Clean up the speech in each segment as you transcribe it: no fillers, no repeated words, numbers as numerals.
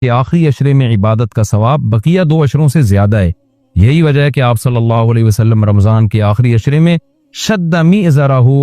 कि आखिरी अशरे में इबादत का सवाब बकिया 2 अशरों से ज्यादा है। यही वजह है कि आप सल्लल्लाहु अलैहि वसल्लम रमजान के आखिरी अशरे में शद्दा मीज़रहु,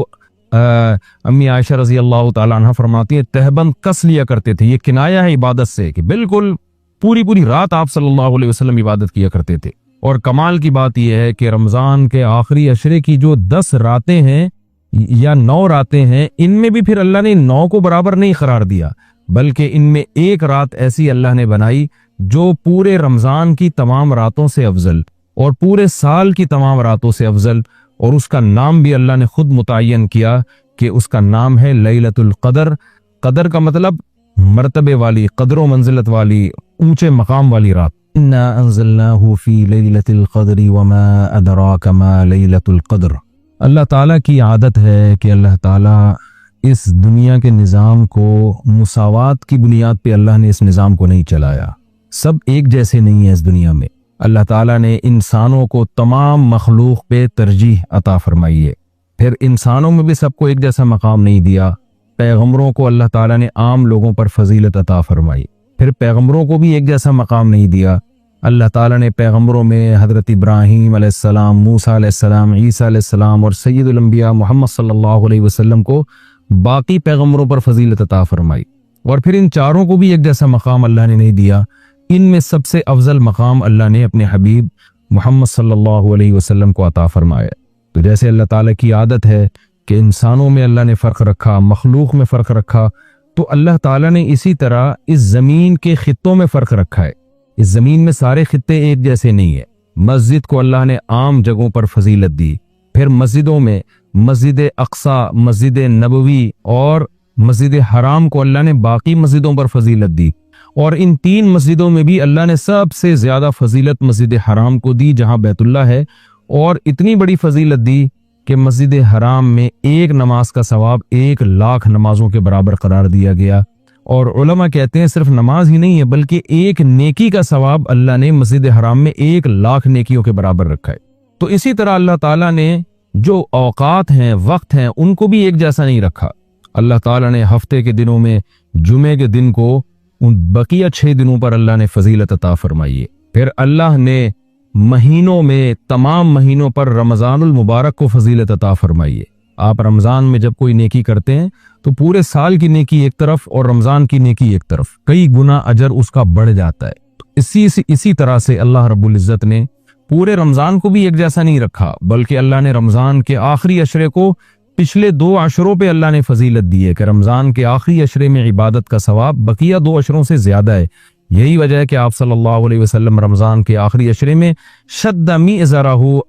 अम्मी आयशा रजी अल्लाह ताला अन्हा फरमाती है, तहबंद कस लिया करते थे। ये किनाया है इबादत से कि बिल्कुल पूरी पूरी रात आप सल्लल्लाहु अलैहि वसल्लम इबादत किया करते थे। और कमाल की बात यह है कि रमजान के आखिरी अशरे की जो 10 रातें हैं या 9 रातें हैं, इनमें भी फिर अल्लाह ने 9 को बराबर नहीं करार दिया, बल्कि इनमें एक रात ऐसी अल्लाह ने बनाई जो पूरे रमजान की तमाम रातों से अफजल और पूरे साल की तमाम रातों से अफजल, और उसका नाम भी अल्लाह ने खुद मुतय्यन किया कि उसका नाम है लैलतुल क़द्र। क़द्र का मतलब मर्तबे वाली, क़द्र व मंजिलत वाली, ऊंचे मकाम वाली रात। इन्ना अंज़लनाहु फी लैलतिल क़द्रि वमा अदराका मा लैलतुल क़द्र। अल्लाह ताला की आदत है कि अल्लाह ताला इस दुनिया के निज़ाम को मुसावात की बुनियाद पे अल्लाह ने इस निज़ाम को नहीं चलाया। सब एक जैसे नहीं है इस दुनिया में। अल्लाह ताला ने इंसानों को तमाम मखलूक पे तरजीह अता फरमाई है। फिर इंसानों में भी सबको एक जैसा मकाम नहीं दिया। पैगम्बरों को अल्लाह ताला ने आम लोगों पर फजीलत अता फरमाई। फिर पैगम्बरों को भी एक जैसा मकाम नहीं दिया। अल्लाह ताला ने पैगम्बरों में हज़रत इब्राहीम अलैहिस्सलाम, मूसा अलैहिस्सलाम, ईसा अलैहिस्सलाम और सय्यदुल अंबिया मोहम्मद सल्लल्लाहु अलैहि वसल्लम को बाकी पैगम्बरों पर फजीलत अता फरमाई। और फिर इन चारों को भी एक जैसा मकाम अल्लाह ने नहीं दिया। इनमें सबसे अफजल मकाम अल्लाह ने अपने हबीब मोहम्मद सल्लल्लाहु अलैहि वसल्लम को अता फरमाया। तो जैसे अल्लाह ताला की आदत है कि इंसानों में अल्लाह ने फ़र्क रखा, मखलूक में फ़र्क रखा, तो अल्लाह ताला ने इसी तरह इस ज़मीन के खित्तों में फ़र्क रखा है। इस ज़मीन में सारे खित्ते एक जैसे नहीं है। मस्जिद को अल्लाह ने आम जगहों पर फजीलत दी। फिर मस्जिदों में मस्जिद अक्सा, मस्जिद नबवी और मस्जिद हराम को अल्लाह ने बाकी मस्जिदों पर फजीलत दी। और इन 3 मस्जिदों में भी अल्लाह ने सबसे ज्यादा फजीलत मस्जिद हराम को दी, जहां बैतुल्लाह है। और इतनी बड़ी फजीलत दी कि मस्जिद हराम में एक नमाज का सवाब 1 लाख नमाजों के बराबर करार दिया गया। और उलमा कहते हैं सिर्फ नमाज ही नहीं है, बल्कि एक नेकी का सवाब अल्लाह ने मस्जिद हराम में 1 लाख नेकियों के बराबर रखा है। तो इसी तरह अल्लाह ताला ने जो औकात हैं, वक्त हैं, उनको भी एक जैसा नहीं रखा। अल्लाह ताला ने हफ्ते के दिनों में जुमे के दिन को उन बकिया 6 दिनों पर अल्लाह ने फजीलत अता फरमाई है। फिर अल्लाह ने महीनों में, तमाम महीनों पर रमजानुल मुबारक को फजीलत अता फरमाई है। आप रमजान में जब कोई नेकी करते हैं तो पूरे साल की नेकी एक तरफ और रमजान की नेकी एक तरफ, कई गुना अजर उसका बढ़ जाता है। तो इसी तरह से अल्लाह रब्बुल इज्जत ने पूरे रमजान को भी एक जैसा नहीं रखा, बल्कि अल्लाह ने रमजान के आखिरी अशरे को पिछले 2 अशरों पे अल्लाह ने फजीलत दी है कि रमजान के आखिरी अशरे में इबादत का सवाब बकिया 2 अशरों से ज्यादा है। यही वजह है कि आप सल्लल्लाहु अलैहि वसल्लम रमजान के आखिरी अशरे में शद्दा मीज़रहु,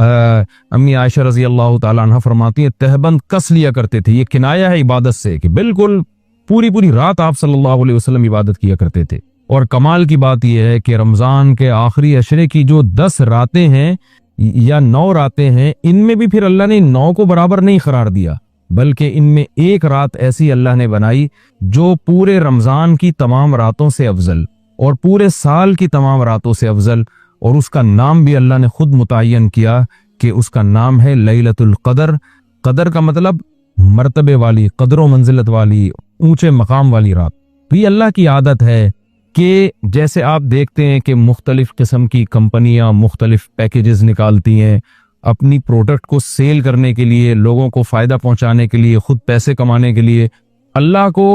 अम्मी आयशा रजी अल्लाह ताला अन्हा फरमाती है, तहबंद कस लिया करते थे। ये किनाया है इबादत से कि बिल्कुल पूरी पूरी रात आप सल्लल्लाहु अलैहि वसल्लम इबादत किया करते थे। और कमाल की बात यह है कि रमजान के आखिरी अशरे की जो 10 रातें हैं या 9 रातें हैं, इनमें भी फिर अल्लाह ने 9 को बराबर नहीं करार दिया, बल्कि इनमें एक रात ऐसी अल्लाह ने बनाई जो पूरे रमजान की तमाम रातों से अफजल और पूरे साल की तमाम रातों से अफजल, और उसका नाम भी अल्लाह ने खुद मुतय्यन किया कि उसका नाम है लैलतुल क़द्र। क़द्र का मतलब मर्तबे वाली, क़द्र व मंजिलत वाली, ऊंचे मकाम वाली रात। तो ये अल्लाह की आदत है कि जैसे आप देखते हैं कि मुख्तलिफ किस्म की कंपनियां मुख्तलिफ पैकेजेस निकालती हैं अपनी प्रोडक्ट को सेल करने के लिए, लोगों को फायदा पहुंचाने के लिए, खुद पैसे कमाने के लिए। अल्लाह को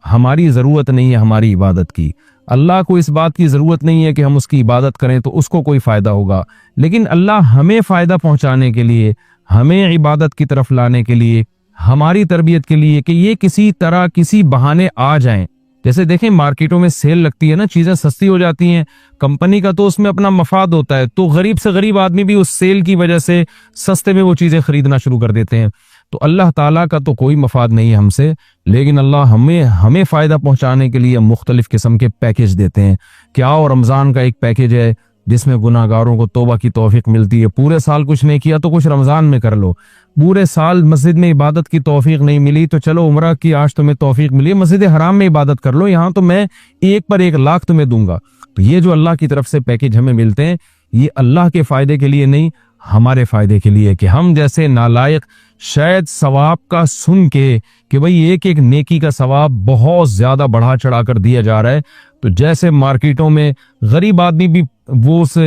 हमारी जरूरत नहीं है हमारी इबादत की। अल्लाह को इस बात की जरूरत नहीं है कि हम उसकी इबादत करें तो उसको कोई फायदा होगा, लेकिन अल्लाह हमें फायदा पहुंचाने के लिए, हमें इबादत की तरफ लाने के लिए, हमारी तरबियत के लिए कि ये किसी तरह किसी बहाने आ जाएं। जैसे देखें मार्केटों में सेल लगती है ना, चीजें सस्ती हो जाती हैं, कंपनी का तो उसमें अपना मफाद होता है, तो गरीब से गरीब आदमी भी उस सेल की वजह से सस्ते में वो चीजें खरीदना शुरू कर देते हैं। तो अल्लाह ताला का तो कोई मफाद नहीं है हमसे, लेकिन अल्लाह हमें फायदा पहुंचाने के लिए मुख्तलिफ किस्म के पैकेज देते हैं। क्या और रमजान का एक पैकेज है जिसमें गुनाहगारों को तौबा की तौफीक मिलती है। पूरे साल कुछ नहीं किया तो कुछ रमजान में कर लो, पूरे साल मस्जिद में इबादत की तौफीक नहीं मिली तो चलो उम्रा की आज तुम्हें तौफीक मिली, मस्जिद हराम में इबादत कर लो, यहाँ तो मैं 1 पर 1 लाख तुम्हें दूंगा। तो ये जो अल्लाह की तरफ से पैकेज हमें मिलते हैं, ये अल्लाह के फायदे के लिए नहीं, हमारे फायदे के लिए, कि हम जैसे नालायक शायद सवाब का सुन के कि भाई एक एक नेकी का सवाब बहुत ज्यादा बढ़ा चढ़ा कर दिया जा रहा है, तो जैसे मार्केटों में गरीब आदमी भी वो उस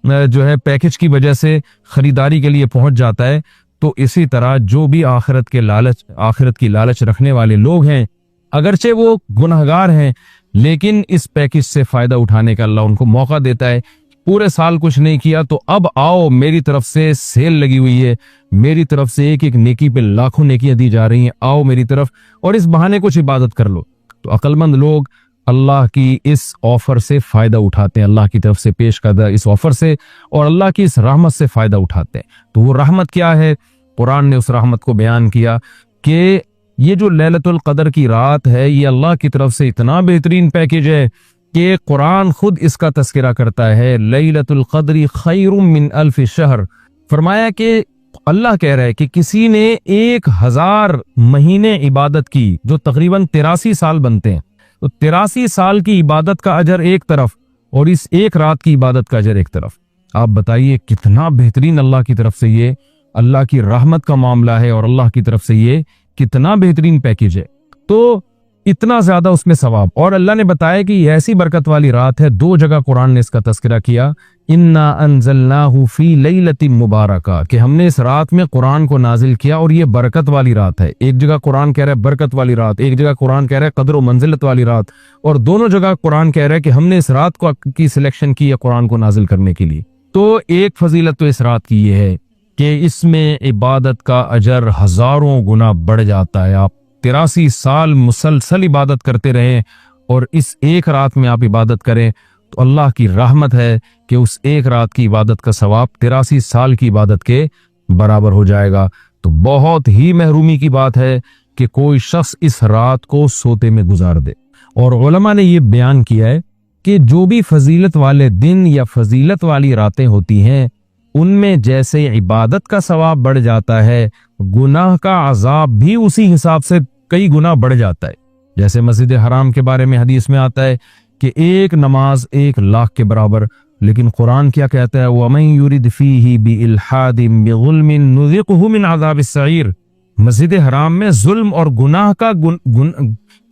जो है पैकेज की वजह से खरीदारी के लिए पहुंच जाता है, तो इसी तरह जो भी आखिरत की लालच रखने वाले लोग हैं, अगरचे वो गुनहगार हैं, लेकिन इस पैकेज से फायदा उठाने का अल्लाह उनको मौका देता है। पूरे साल कुछ नहीं किया तो अब आओ, मेरी तरफ से सेल लगी हुई है, मेरी तरफ से एक एक नेकी पे लाखों नेकियां दी जा रही हैं, आओ मेरी तरफ और इस बहाने कुछ इबादत कर लो। तो अक्लमंद लोग अल्लाह की इस ऑफर से फायदा उठाते हैं, अल्लाह की तरफ से पेश करदा इस ऑफर से और अल्लाह की इस रहमत से फायदा उठाते हैं। तो वो रहमत क्या है? कुरान ने उस रहमत को बयान किया कि ये जो लैलतुल कदर की रात है, ये अल्लाह की तरफ से इतना बेहतरीन पैकेज है कि कुरान खुद इसका तस्करा करता है, लैलतुल कद्री खैरुम मिन अल्फ शहर। फरमाया कि अल्लाह कह रहा है कि किसी ने 1000 महीने इबादत की, जो तकरीबन 83 साल बनते हैं, तो 83 साल की इबादत का अजर एक तरफ और इस एक रात की इबादत का अजर एक तरफ। आप बताइए कितना बेहतरीन अल्लाह की तरफ से ये अल्लाह की रहमत का मामला है और अल्लाह की तरफ से ये कितना बेहतरीन पैकेज है। तो इतना ज्यादा उसमें सवाब, और अल्लाह ने बताया कि ये ऐसी बरकत वाली रात है। 2 जगह कुरान ने इसका तस्करा किया, इन्ना अंज़लनाहु फी लैलतिन मुबारका, कि हमने इस रात में कुरान को नाजिल किया और ये बरकत वाली रात है। एक जगह कुरान कह रहा है बरकत वाली रात, एक जगह कुरान कह रहा है कदर व मंजिलत वाली रात, और दोनों जगह कुरान कह रहा है कि हमने इस रात को की सिलेक्शन की है कुरान को नाजिल करने के लिए। तो एक फजीलत तो इस रात की ये है कि इसमें इबादत का अजर हजारों गुना बढ़ जाता है। आप 83 साल मुसलसल इबादत करते रहें और इस एक रात में आप इबादत करें तो अल्लाह की रहमत है कि उस एक रात की इबादत का सवाब 83 साल की इबादत के बराबर हो जाएगा। तो बहुत ही महरूमी की बात है कि कोई शख्स इस रात को सोते में गुजार दे। और उलमा ने यह बयान किया है कि जो भी फजीलत वाले दिन या फजीलत वाली रातें होती हैं, उनमें जैसे इबादत का सवाब बढ़ जाता है, गुनाह का अजाब भी उसी हिसाब से कई गुना बढ़ जाता है। जैसे मस्जिद हराम के बारे में हदीस में आता है कि एक नमाज 1 लाख के बराबर, लेकिन कुरान क्या कहता है? वमन युरिद फीही बिइल्हादिन बिजुल्मिन नुज़िक़हु मिन अज़ाबिस सईर। मस्जिद हराम में जुल्म और गुनाह का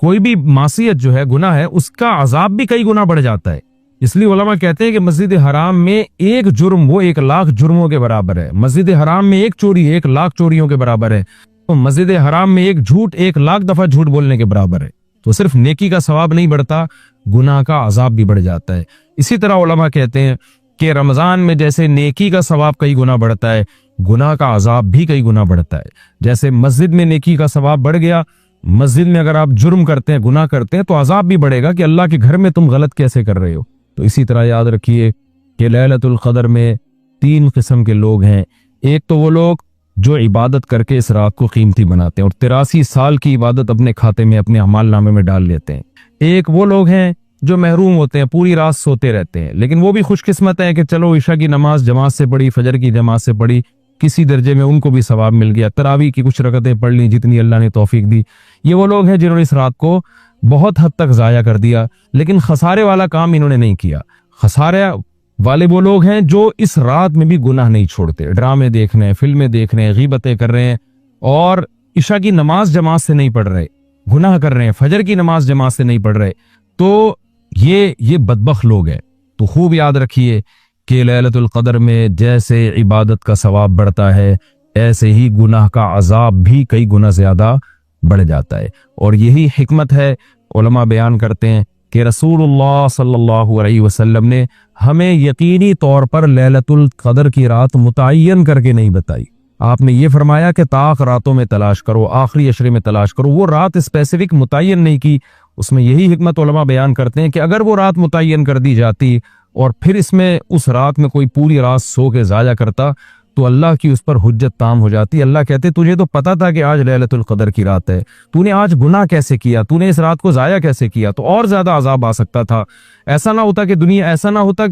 कोई भी मासियत जो है, गुनाह है, उसका अजाब भी कई गुना बढ़ जाता है। इसलिए उलमा कहते हैं कि मस्जिद हराम में एक जुर्म वो 1 लाख जुर्मों के बराबर है। मस्जिद हराम में एक चोरी 1 लाख चोरियों के बराबर है। तो मस्जिद हराम में एक झूठ 1 लाख दफा झूठ बोलने के बराबर है। तो सिर्फ नेकी का सवाब नहीं बढ़ता, गुनाह का अजाब भी बढ़ जाता है। इसी तरह उलमा कहते हैं कि रमजान में जैसे नेकी का सवाब कई गुना बढ़ता है, गुनाह का अजाब भी कई गुना बढ़ता है। जैसे मस्जिद में नेकी का सवाब बढ़ गया, मस्जिद में अगर आप जुर्म करते हैं, गुनाह करते हैं, तो अजाब भी बढ़ेगा कि अल्लाह के घर में तुम गलत कैसे कर रहे हो। तो इसी तरह याद रखिए कि लैलतुल कदर में 3 किस्म के लोग हैं। एक तो वो लोग जो इबादत करके इस रात को कीमती बनाते हैं और 83 साल की इबादत अपने खाते में, अपने अमाल नामे में डाल लेते हैं। एक वो लोग हैं जो महरूम होते हैं, पूरी रात सोते रहते हैं, लेकिन वो भी खुशकिस्मत है कि चलो ईशा की नमाज जमात से पढ़ी, फजर की जमात से पढ़ी, किसी दर्जे में उनको भी सवाब मिल गया, तरावी की कुछ रकतें पढ़ ली जितनी अल्लाह ने तौफीक दी। ये वो लोग हैं जिन्होंने इस रात को बहुत हद तक जाया कर दिया, लेकिन खसारे वाला काम इन्होंने नहीं किया। खसारे वाले वो लोग हैं जो इस रात में भी गुनाह नहीं छोड़ते, ड्रामे देख रहे हैं, फिल्में देख रहे हैं, गीबतें कर रहे हैं और ईशा की नमाज जमात से नहीं पढ़ रहे, गुनाह कर रहे हैं, फजर की नमाज जमात से नहीं पढ़ रहे। तो ये बदबख्त लोग हैं। तो खूब याद रखिए कि लैलतुल कदर में जैसे इबादत का सवाब बढ़ता है, ऐसे ही गुनाह का अजाब भी कई गुना ज्यादा बढ़ जाता है। और यही हिकमत है, उलमा बयान करते हैं कि रसूलुल्लाह सल्लल्लाहु अलैहि वसल्लम ने हमें यकीनी तौर पर लैलतुल कदर की रात मुतय्यन करके नहीं बताई। आपने ये फरमाया कि ताक रातों में तलाश करो, आखिरी अशरे में तलाश करो। वो रात स्पेसिफिक मुतय्यन नहीं की। उसमें यही हिकमत उलमा बयान करते हैं कि अगर वो रात मुतय्यन कर दी जाती और फिर इसमें उस रात में कोई पूरी रात सो के जाया करता तो अल्लाह की उस पर हुज्जत ताम हो जाती। अल्लाह कहते तुझे तो पता था कि आज लैलतुल कदर की रात है, तूने आज गुनाह कैसे किया, तूने इस रात को जाया कैसे किया, तो और ज्यादा अजाब आ सकता था। ऐसा ना होता कि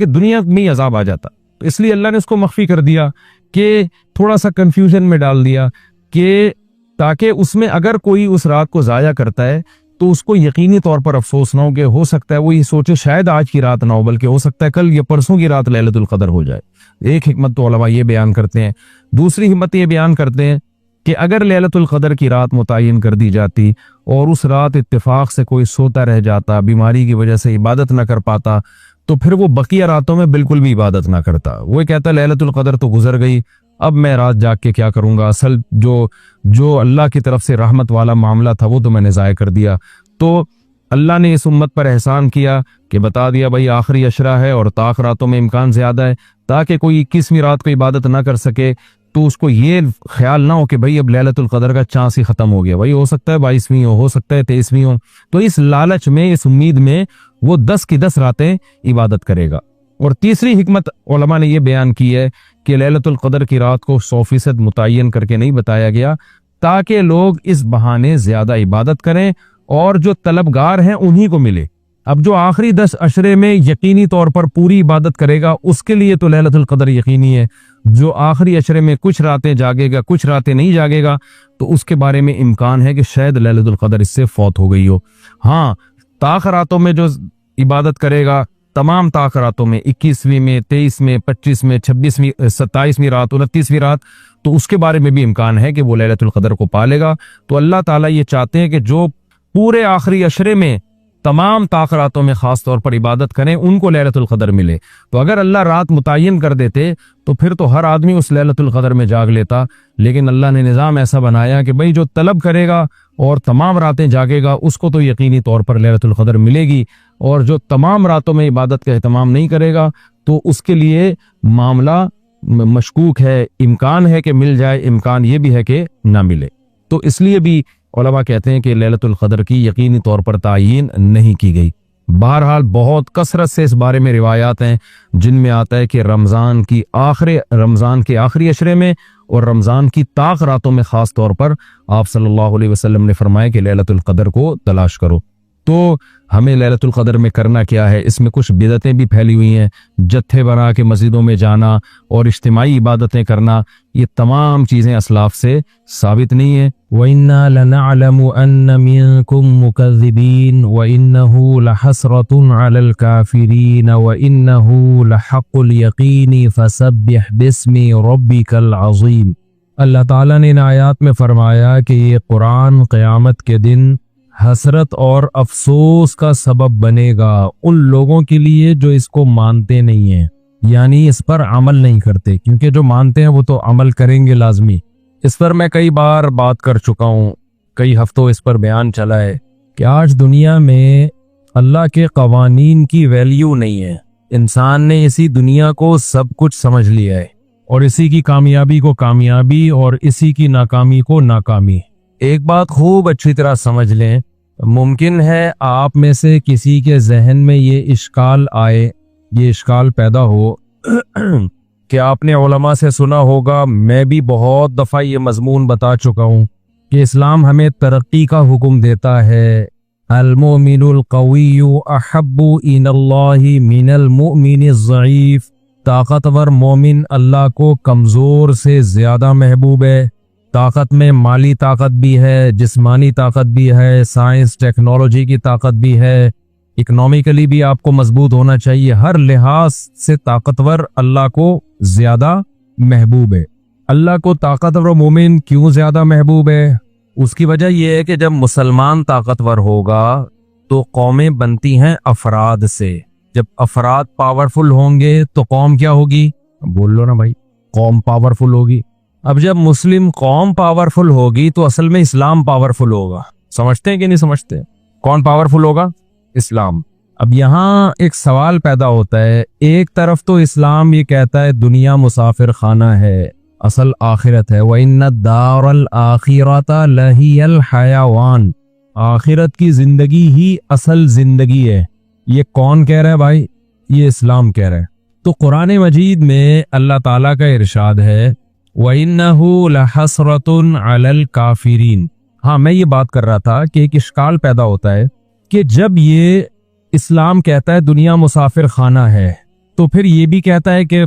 दुनिया में ही अजाब आ जाता। तो इसलिए अल्लाह ने उसको मख्फी कर दिया कि थोड़ा सा कंफ्यूजन में डाल दिया कि ताकि उसमें अगर कोई उस रात को जाया करता है तो उसको यकीनी तौर पर अफसोस ना हो कि हो सकता है वो ये सोचे शायद आज की रात ना हो, बल्कि हो सकता है कल या परसों की रात लैलतुल कदर हो जाए। एक हिकमत तो उलमा ये बयान करते हैं। दूसरी हिकमत ये बयान करते हैं कि अगर लैलतुल क़द्र की रात मुतय्यन कर दी जाती और उस रात इत्तेफाक से कोई सोता रह जाता, बीमारी की वजह से इबादत ना कर पाता, तो फिर वो बकिया रातों में बिल्कुल भी इबादत ना करता। वो कहता लैलतुल क़द्र तो गुजर गई, अब मैं रात जाग के क्या करूंगा, असल जो अल्लाह की तरफ से रहमत वाला मामला था वो तो मैंने ज़ाया कर दिया। तो अल्लाह ने इस उम्मत पर एहसान किया कि बता दिया भाई आखिरी अशरा है और ताक रातों में इम्कान ज्यादा है, ताकि कोई 21वीं रात को इबादत ना कर सके तो उसको ये ख्याल ना हो कि भाई अब लैलतुल क़द्र का चांस ही खत्म हो गया, भाई हो सकता है 22वीं हो सकता है 23वीं हो। तो इस लालच में, इस उम्मीद में वो 10 की 10 रातें इबादत करेगा। और तीसरी हिकमत उलमा ने यह बयान की है कि लैलतुल क़द्र की रात को 100% मुतय्यन करके नहीं बताया गया ताकि लोग इस बहाने ज्यादा इबादत करें और जो तलबगार हैं उन्हीं को मिले। अब जो आखिरी 10 अशरे में यकीनी तौर पर पूरी इबादत करेगा उसके लिए तो लैलतुल क़द्र यकीनी है। जो आखिरी अशरे में कुछ रातें जागेगा, कुछ रातें नहीं जागेगा, तो उसके बारे में इम्कान है कि शायद लैलतुल क़द्र इससे फौत हो गई हो। हाँ, ताक रातों में जो इबादत करेगा, तमाम ताक रातों में 21वीं में, 23 में, 25 में, 26वीं, 27वीं रात, 29वीं रात, तो उसके बारे में भी इम्कान है कि वो लैलतुल क़द्र को पा लेगा। तो अल्लाह ताला ये चाहते हैं कि जो पूरे आखिरी अशरे में तमाम ताक रातों में खास तौर पर इबादत करें उनको लैलतुल क़द्र मिले। तो अगर अल्लाह रात मुतय्यन कर देते तो फिर तो हर आदमी उस लैलतुल क़द्र में जाग लेता, लेकिन अल्लाह ने निज़ाम ऐसा बनाया कि भाई जो तलब करेगा और तमाम रातें जागेगा उसको तो यकीनी तौर पर लैलतुल क़द्र मिलेगी, और जो तमाम रातों में इबादत का एहतमाम नहीं करेगा तो उसके लिए मामला मशकूक है, इम्कान है कि मिल जाए, इम्कान ये भी है कि ना मिले। तो इसलिए भी उलमा कहते हैं कि लैलतुल क़द्र की यकीनी तौर पर तायीन नहीं की गई। बहरहाल बहुत कसरत से इस बारे में रिवायात हैं जिनमें आता है कि रमज़ान के आखिरी अशरे में और रमज़ान की ताक रातों में खास तौर पर आप सल्लल्लाहु अलैहि वसल्लम ने फरमाया कि लैलतुल क़द्र को तलाश करो। तो हमें लैलतुल क़द्र में करना क्या है? इसमें कुछ बिदअतें भी फैली हुई हैं, जत्थे बना के मस्जिदों में जाना और इज्तिमाई इबादतें करना, ये तमाम चीज़ें असलाफ से साबित नहीं है। वइन्ना लनअलमु अन्न मिनकुम मुकज़्ज़िबीन वइन्नहु लहसरतुन अलल काफिरीन वइन्नहु लहक़्क़ुल यक़ीनी फसब्बिह बिस्मि रब्बिकल अज़ीम। अल्लाह ताला ने इन आयात में फरमाया कि ये कुरान क़यामत के दिन हसरत और अफसोस का सबब बनेगा उन लोगों के लिए जो इसको मानते नहीं हैं, यानी इस पर अमल नहीं करते, क्योंकि जो मानते हैं वो तो अमल करेंगे लाजमी। इस पर मैं कई बार बात कर चुका हूँ, कई हफ्तों इस पर बयान चला है कि आज दुनिया में अल्लाह के कवानीन की वैल्यू नहीं है। इंसान ने इसी दुनिया को सब कुछ समझ लिया है और इसी की कामयाबी को कामयाबी और इसी की नाकामी को नाकामी। एक बात खूब अच्छी तरह समझ लें, मुमकिन है आप में से किसी के जहन में ये इश्काल आए, ये इश्काल पैदा हो कि आपने उलमा से सुना होगा, मैं भी बहुत दफ़ा ये मजमून बता चुका हूँ कि इस्लाम हमें तरक्की का हुक्म देता है। अल-मुमिनुल क़विय्यु अहब्बु इनल्लाहि मिनल मुमिनिज़ ज़ईफ़। ताकतवर मोमिन अल्लाह को कमज़ोर से ज़्यादा महबूब है। ताकत में माली ताकत भी है, जिस्मानी ताकत भी है, साइंस टेक्नोलॉजी की ताकत भी है, इकोनॉमिकली भी आपको मजबूत होना चाहिए। हर लिहाज से ताकतवर अल्लाह को ज्यादा महबूब है। अल्लाह को ताकतवर मोमिन क्यों ज्यादा महबूब है? उसकी वजह यह है कि जब मुसलमान ताकतवर होगा तो कौमें बनती हैं अफराद से। जब अफराद पावरफुल होंगे तो कौम क्या होगी? बोल लो ना भाई, कौम पावरफुल होगी। अब जब मुस्लिम कौम पावरफुल होगी तो असल में इस्लाम पावरफुल होगा। समझते हैं कि नहीं समझते? कौन पावरफुल होगा? इस्लाम। अब यहाँ एक सवाल पैदा होता है, एक तरफ तो इस्लाम ये कहता है दुनिया मुसाफिर खाना है, असल आखिरत है, व इन्ना दारल आखिरता लहियल हयावान, आखिरत की जिंदगी ही असल जिंदगी है। ये कौन कह रहा है भाई? ये इस्लाम कह रहा है। तो कुरान मजीद में अल्लाह ताला का इरशाद है व इन्नहु लहसरतुन अलल काफिरीन। हाँ, मैं ये बात कर रहा था कि एक इश्काल पैदा होता है कि जब ये इस्लाम कहता है दुनिया मुसाफिर खाना है तो फिर ये भी कहता है कि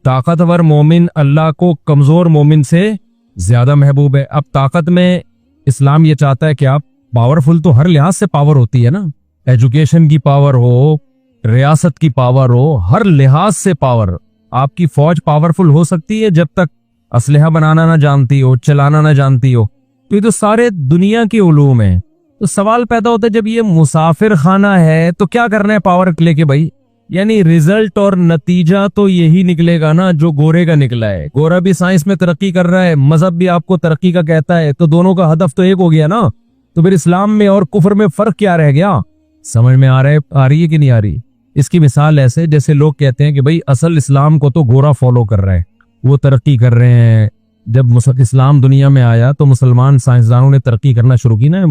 ताकतवर मोमिन अल्लाह को कमजोर मोमिन से ज्यादा महबूब है। अब ताकत में इस्लाम ये चाहता है कि आप पावरफुल, तो हर लिहाज से पावर होती है ना, एजुकेशन की पावर हो, रियासत की पावर हो, हर लिहाज से पावर। आपकी फौज पावरफुल हो सकती है जब तक असलहा बनाना ना जानती हो, चलाना ना जानती हो, तो ये तो सारे दुनिया के उलूम है। तो सवाल पैदा होता है जब ये मुसाफिर खाना है तो क्या करना है पावर लेके भाई? यानी रिजल्ट और नतीजा तो यही निकलेगा ना जो गोरे का निकला है। गोरा भी साइंस में तरक्की कर रहा है, मजहब भी आपको तरक्की का कहता है, तो दोनों का हदफ तो एक हो गया ना। तो फिर इस्लाम में और कुफर में फर्क क्या रह गया? समझ में आ रही है कि नहीं आ रही? इसकी मिसाल ऐसे जैसे लोग कहते हैं कि भाई असल इस्लाम को तो गोरा फॉलो कर रहा है, वो तरक्की कर रहे हैं। जब इस्लाम दुनिया में आया तो मुसलमान साइंसदानों ने तरक्की करना शुरू की ना,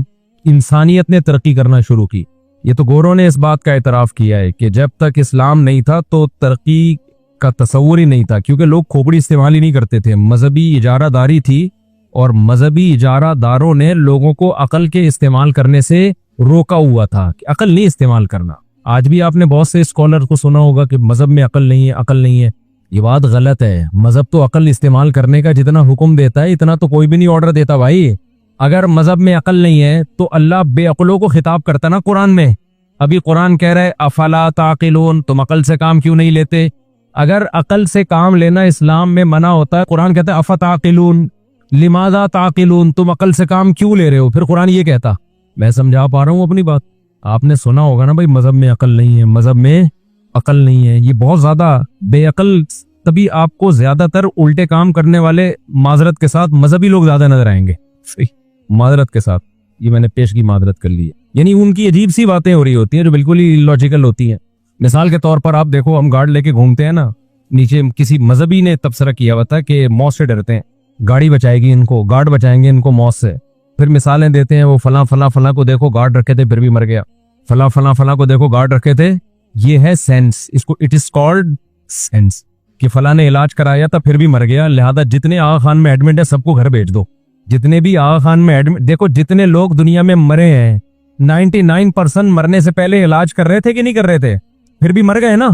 इंसानियत ने तरक्की करना शुरू की। ये तो गोरों ने इस बात का एतराफ किया है कि जब तक इस्लाम नहीं था तो तरक्की का तस्वुर ही नहीं था, क्योंकि लोग खोपड़ी इस्तेमाल ही नहीं करते थे। मजहबी इजारादारी थी और मजहबी इजारादारों ने लोगों को अकल के इस्तेमाल करने से रोका हुआ था कि अकल नहीं इस्तेमाल करना। आज भी आपने बहुत से स्कॉलर को सुना होगा कि मजहब में अकल नहीं है, अकल नहीं है। ये बात गलत है। मजहब तो अकल इस्तेमाल करने का जितना हुक्म देता है इतना तो कोई भी नहीं ऑर्डर देता भाई। अगर मजहब में अकल नहीं है तो अल्लाह बेअकलों को खिताब करता ना कुरान में। अभी कुरान कह रहा है अफला ताकिलून, तुम अकल से काम क्यों नहीं लेते? अगर अकल से काम लेना इस्लाम में मना होता है, कुरान कहता है अफताकिलून लिमाजा ताकिलून, तुम अकल से काम क्यों ले रहे हो? फिर कुरान ये कहता। मैं समझा पा रहा हूं अपनी बात? आपने सुना होगा ना भाई मजहब में अकल नहीं है, मजहब में अकल नहीं है। ये बहुत ज्यादा बेअकल, तभी आपको ज्यादातर उल्टे काम करने वाले माजरत के साथ मजहबी लोग ज्यादा नजर आएंगे। सही, माजरत के साथ, ये मैंने पेश की माजरत कर ली है। यानी उनकी अजीब सी बातें हो रही होती हैं जो बिल्कुल ही लॉजिकल होती हैं। मिसाल के तौर पर आप देखो, हम गार्ड लेके घूमते हैं ना, नीचे किसी मजहबी ने तबसरा किया हुआ था कि मौत से डरते हैं, गाड़ी बचाएगी इनको, गार्ड बचाएंगे इनको मौत से। फिर मिसालें देते हैं, वो फला फला फला को देखो गार्ड रखे थे फिर भी मर गया, फला फला फला को देखो गार्ड रखे थे। ये है सेंस, इसको इट इज कॉल्ड सेंस, कि फला ने इलाज कराया था फिर भी मर गया, लिहाजा जितने आगा खान में एडमिट है सबको घर भेज दो। जितने भी आगा खान में एडमिट, देखो जितने लोग दुनिया में मरे हैं 99% मरने से पहले इलाज कर रहे थे कि नहीं कर रहे थे, फिर भी मर गए ना।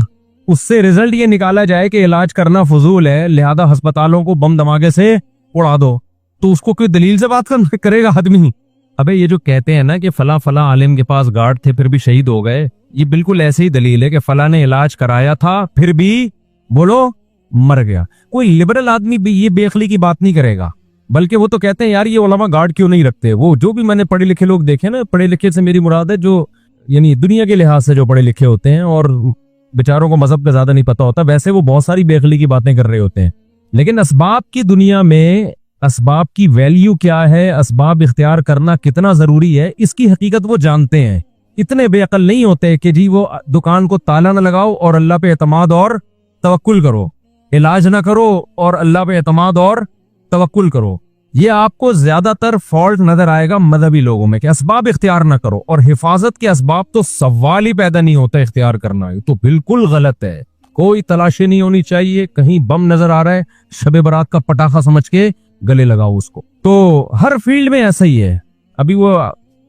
उससे रिजल्ट ये निकाला जाए कि इलाज करना फजूल है, लिहाजा अस्पतालों को बम धमाके से उड़ा दो, तो उसको कोई दलील से बात करेगा आदमी? अबे ये जो कहते हैं ना कि फला फला आलिम के पास गार्ड थे फिर भी शहीद हो गए, ये बिल्कुल ऐसे ही दलील है कि फला ने इलाज कराया था फिर भी बोलो मर गया। कोई लिबरल आदमी भी ये बेअक्ली की बात नहीं करेगा, बल्कि वो तो कहते हैं यार ये उलमा गार्ड क्यों नहीं रखते। वो जो भी मैंने पढ़े लिखे लोग देखे ना, पढ़े लिखे से मेरी मुराद है जो यानी दुनिया के लिहाज से जो पढ़े लिखे होते हैं और बेचारों को मजहब का ज्यादा नहीं पता होता, वैसे वो बहुत सारी बेअक्ली की बातें कर रहे होते हैं। लेकिन असबाब की दुनिया में असबाब की वैल्यू क्या है, असबाब इख्तियार करना कितना जरूरी है, इसकी हकीकत वो जानते हैं। इतने बेअकल नहीं होते कि जी वो दुकान को ताला न लगाओ और अल्लाह पे एतमाद और तवक्कुल करो, इलाज ना करो और अल्लाह पे एतमाद और तवक्कुल करो। ये आपको ज्यादातर फॉल्ट नजर आएगा मजहबी लोगों में कि असबाब इख्तियार ना करो, और हिफाजत के असबाब तो सवाल ही पैदा नहीं होता इख्तियार करना, ये तो बिल्कुल गलत है। कोई तलाशी नहीं होनी चाहिए, कहीं बम नजर आ रहा है शबे बारात का पटाखा समझ के गले लगाओ उसको। तो हर फील्ड में ऐसा ही है। अभी वो